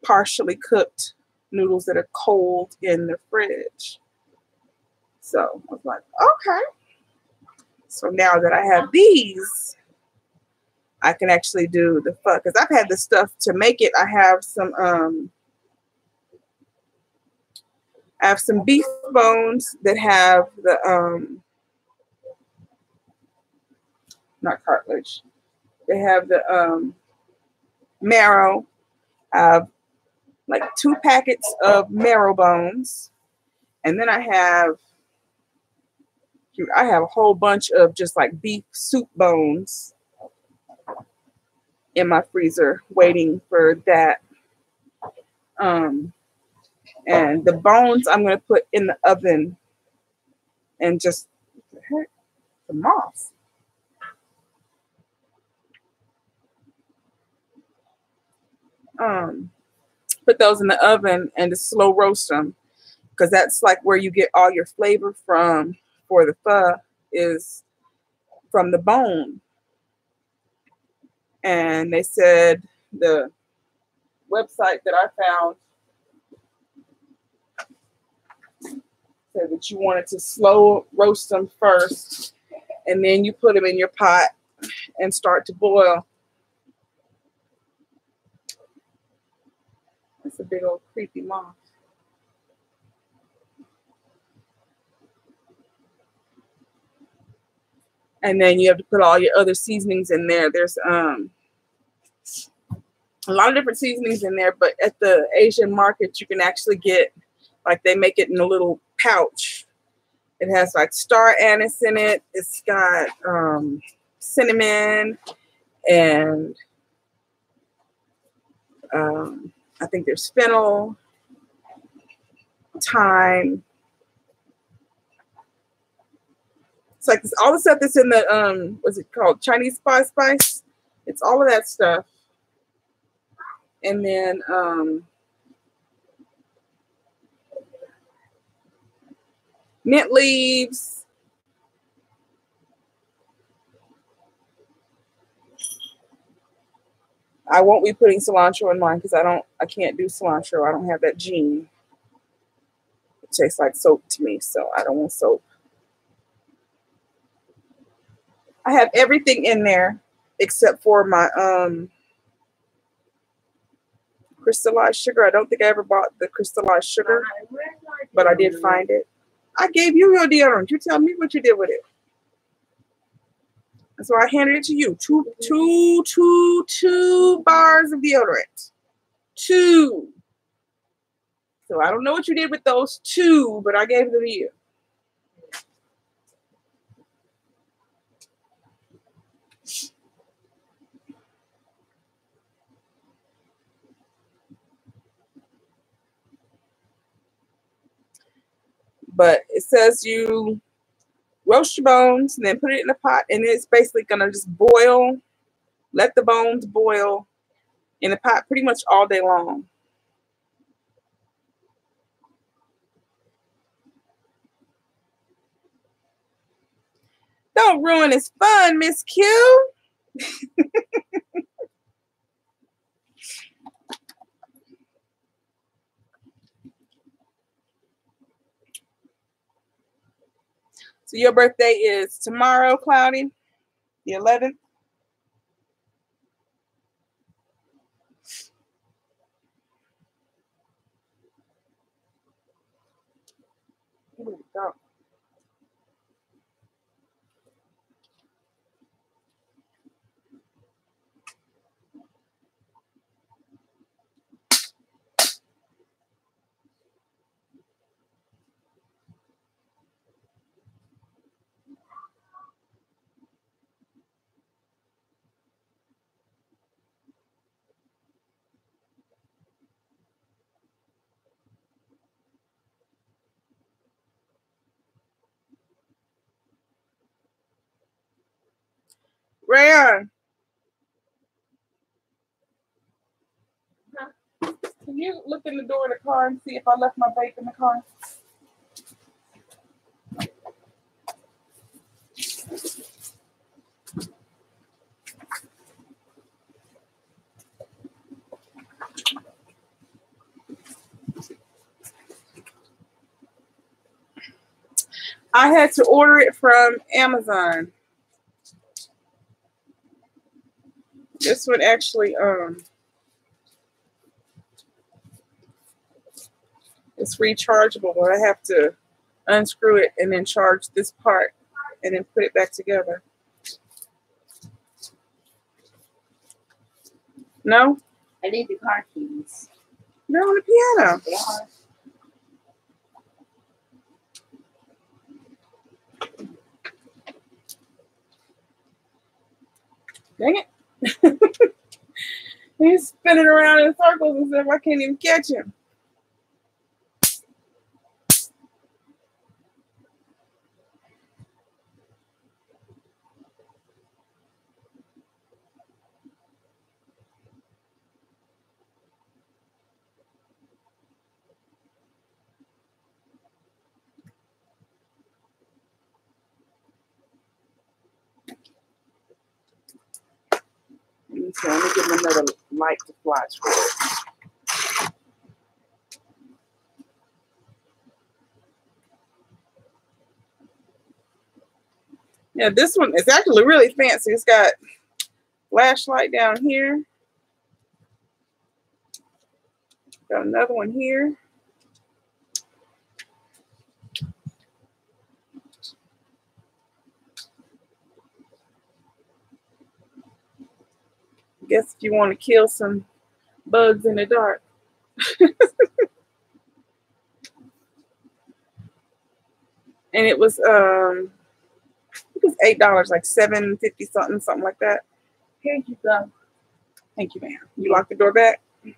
partially cooked noodles that are cold in the fridge. So I was like, okay. So now that I have these, I can actually do the pho. Because I've had the stuff to make it. I have some beef bones that have the not cartilage. They have the marrow. I have like 2 packets of marrow bones, and then I have a whole bunch of just like beef soup bones in my freezer waiting for that. And the bones I'm going to put in the oven and just, what the heck? The moths. Put those in the oven and just slow roast them, because that's like where you get all your flavor from for the pho, is from the bone. And they said the website that I found said that you wanted to slow roast them first, and then you put them in your pot and start to boil. That's a big old creepy moth. And then you have to put all your other seasonings in there. There's a lot of different seasonings in there, but at the Asian market, you can actually get, like, they make it in a little pouch. It has like star anise in it. It's got cinnamon and I think there's fennel, thyme. It's like this, all the stuff that's in the what's it called? Chinese spice. It's all of that stuff. And then mint leaves. I won't be putting cilantro in mine because I can't do cilantro. I don't have that gene. It tastes like soap to me, so I don't want soap. I have everything in there except for my crystallized sugar. I don't think I ever bought the crystallized sugar, but I did find it. I gave you your deodorant. You tell me what you did with it. So I handed it to you. Two bars of deodorant. 2. So I don't know what you did with those 2, but I gave them to you. But it says you roast your bones and then put it in a pot, and it's basically gonna just boil. Let the bones boil in the pot pretty much all day long. Don't ruin his fun, Miss Q. So your birthday is tomorrow, Cloudy, the 11th. Here we go. Rayon, can you look in the door of the car and see if I left my vape in the car? I had to order it from Amazon. This one actually it's rechargeable, but I have to unscrew it and then charge this part and then put it back together. No? I need the car keys. They're on the piano. They are. Dang it. He's spinning around in circles and stuff. I can't even catch him. So let me give them another light to fly through. Yeah, this one is actually really fancy. It's got flashlight down here. Got another one here. Guess if you want to kill some bugs in the dark. And it was $8, like $7.50 something like that. Here you go. Thank you, ma'am. You lock the door back? I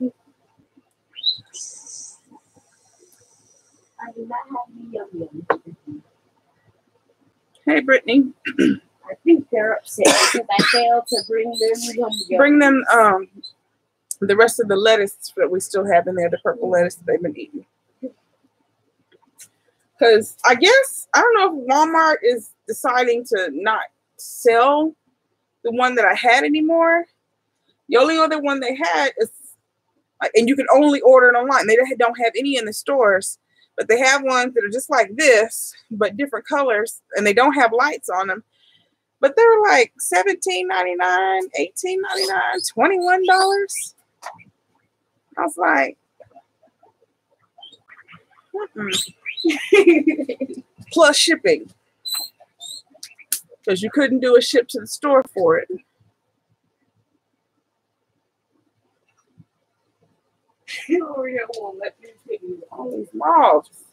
do not have the yum yum. Hey, Brittany. I think they're upset because I failed to bring them yum yum. Bring them the rest of the lettuce that we still have in there, the purple lettuce that they've been eating. Because I guess, I don't know if Walmart is deciding to not sell the one that I had anymore. The only other one they had is, and you can only order it online. They don't have any in the stores, but they have ones that are just like this, but different colors, and they don't have lights on them. But they're like $17.99, $18.99, $21. I was like, plus shipping, because you couldn't do a ship to the store for it. All these moths.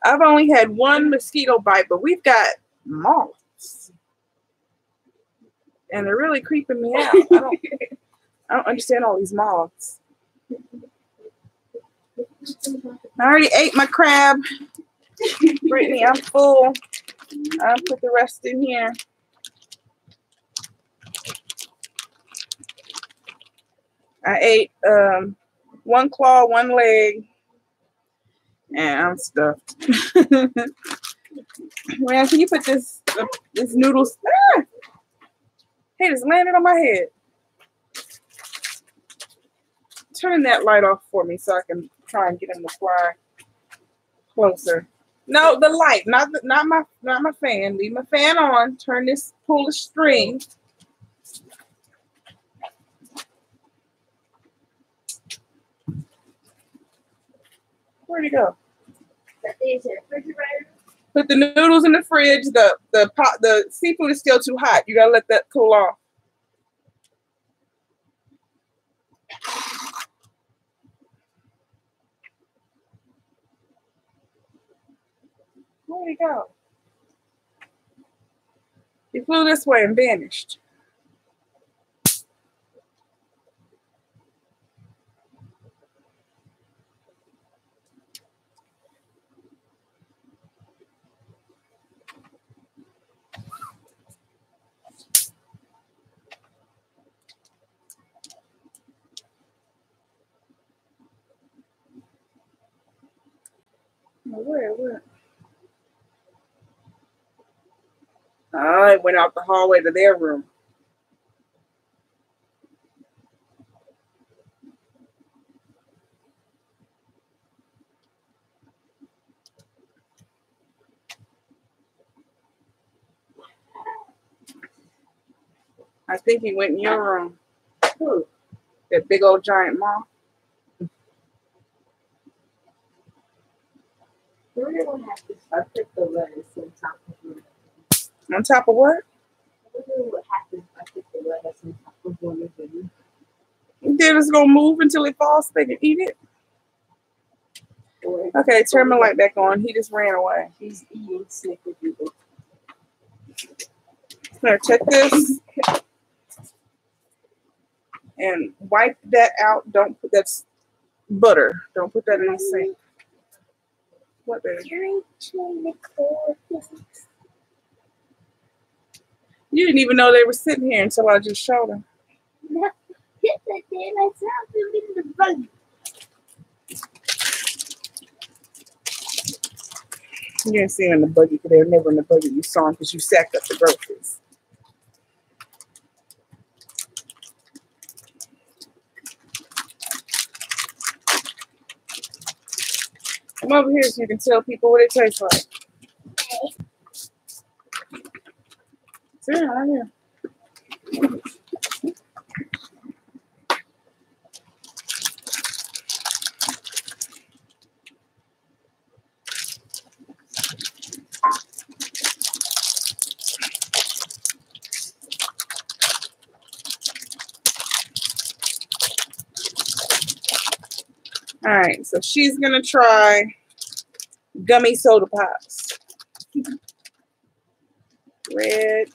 I've only had one mosquito bite, but we've got moths. And they're really creeping me out. I don't understand all these moths. I already ate my crab. Brittany, I'm full. I'll put the rest in here. I ate one claw, one leg, and I'm stuffed. Man, can you put this noodles? Ah! Hey, it's landed on my head. Turn that light off for me so I can try and get him to fly closer. No, the light, not my fan. Leave my fan on. Turn this, pull the string. Where'd he go? Put the noodles in the fridge. The seafood is still too hot. You gotta let that cool off. Where'd he go? He flew this way and vanished. Where? Oh, it went out the hallway to their room. I think he went in your room. Ooh, that big old giant moth. We're gonna have to start put the lettuce on top of it. On top of what? What happens if I put the lettuce on top of one of them? Then it's gonna move until it falls so they can eat it. Okay, turn my light back on. He just ran away. He's eating snickerdoodle. Here, check this. And wipe that out. Don't put that's butter. Don't put that in the sink. What baby? You didn't even know they were sitting here until I just showed them. No, yes, I did. I saw them in the bug. You didn't see them in the buggy because they were never in the buggy. You saw them because you sacked up the groceries. Come over here so you can tell people what it tastes like. Sit down right here. All right, so she's gonna try gummy soda pops. Red,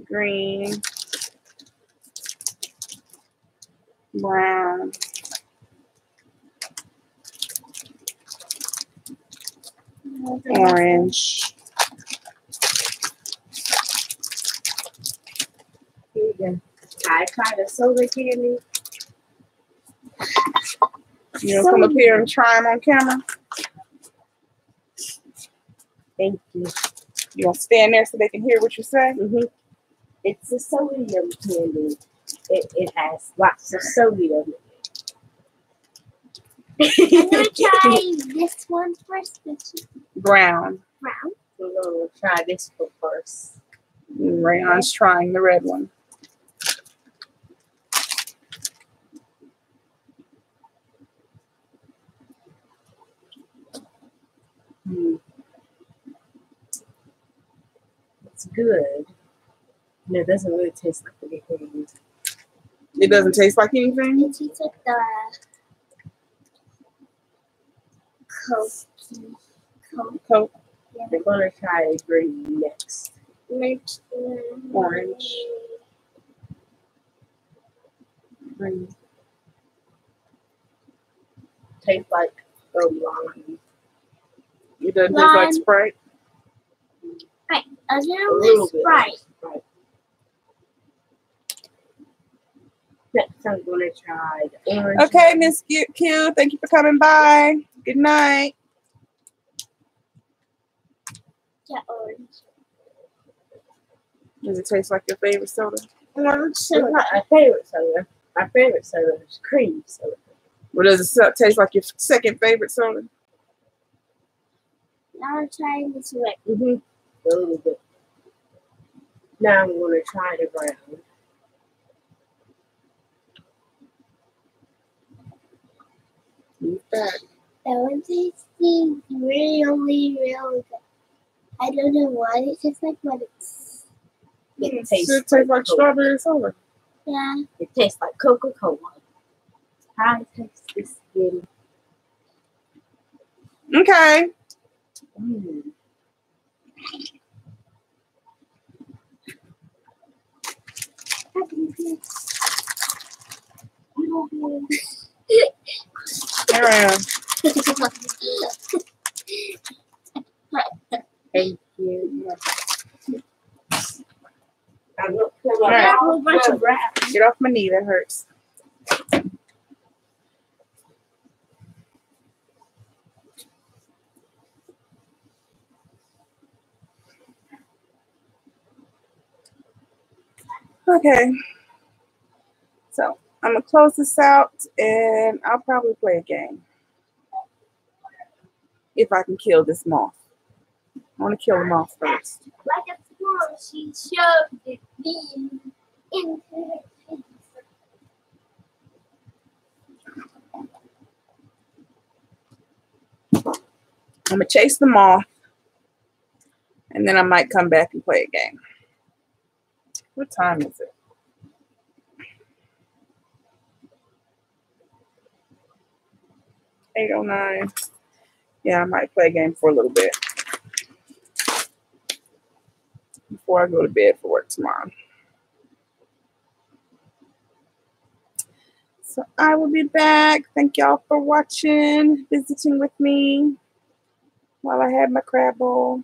green, brown, orange. Here you go. I tried a soda candy. You know, come up here and try them on camera. Thank you. You gonna stand there so they can hear what you say? It's a sodium candy. It has lots of sodium. I'm gonna try this one first. Brown. Brown. We're gonna try this one first. Rayon's trying the red one. It's good. No, it doesn't really taste like anything. It doesn't taste like anything? It tastes like the Coke. We're gonna try green next. Orange. Green. Tastes like lime. It doesn't taste like Lime. Sprite? A A little little bit bit. Sprite. Right. Next, I'm gonna try the orange. Okay, one. Miss Q, thank you for coming by. Good night. Yeah, orange. Does it taste like your favorite soda? Orange It's soda. not my favorite soda. My favorite soda is cream soda. Or does it taste like your second favorite soda? Now I'm trying this one. A little bit. Now I'm gonna try the brown. That one tastes really good. I don't know what it tastes like, but it's It It tastes like Coke. strawberry soda. yeah. It tastes like Coca-Cola. How it tastes this good. Okay. Here I am. Thank you. I'm not All right. A whole bunch of brown. Get off my knee, that hurts. Okay. So I'm gonna close this out and I'll probably play a game. If I can kill this moth. I want to kill the moth first. Like a squirrel, she shoved it in into her face. I'm gonna chase the moth and then I might come back and play a game. What time is it? 8:09. Yeah, I might play a game for a little bit before I go to bed for work tomorrow. So I will be back. Thank y'all for watching, visiting with me while I had my crab bowl.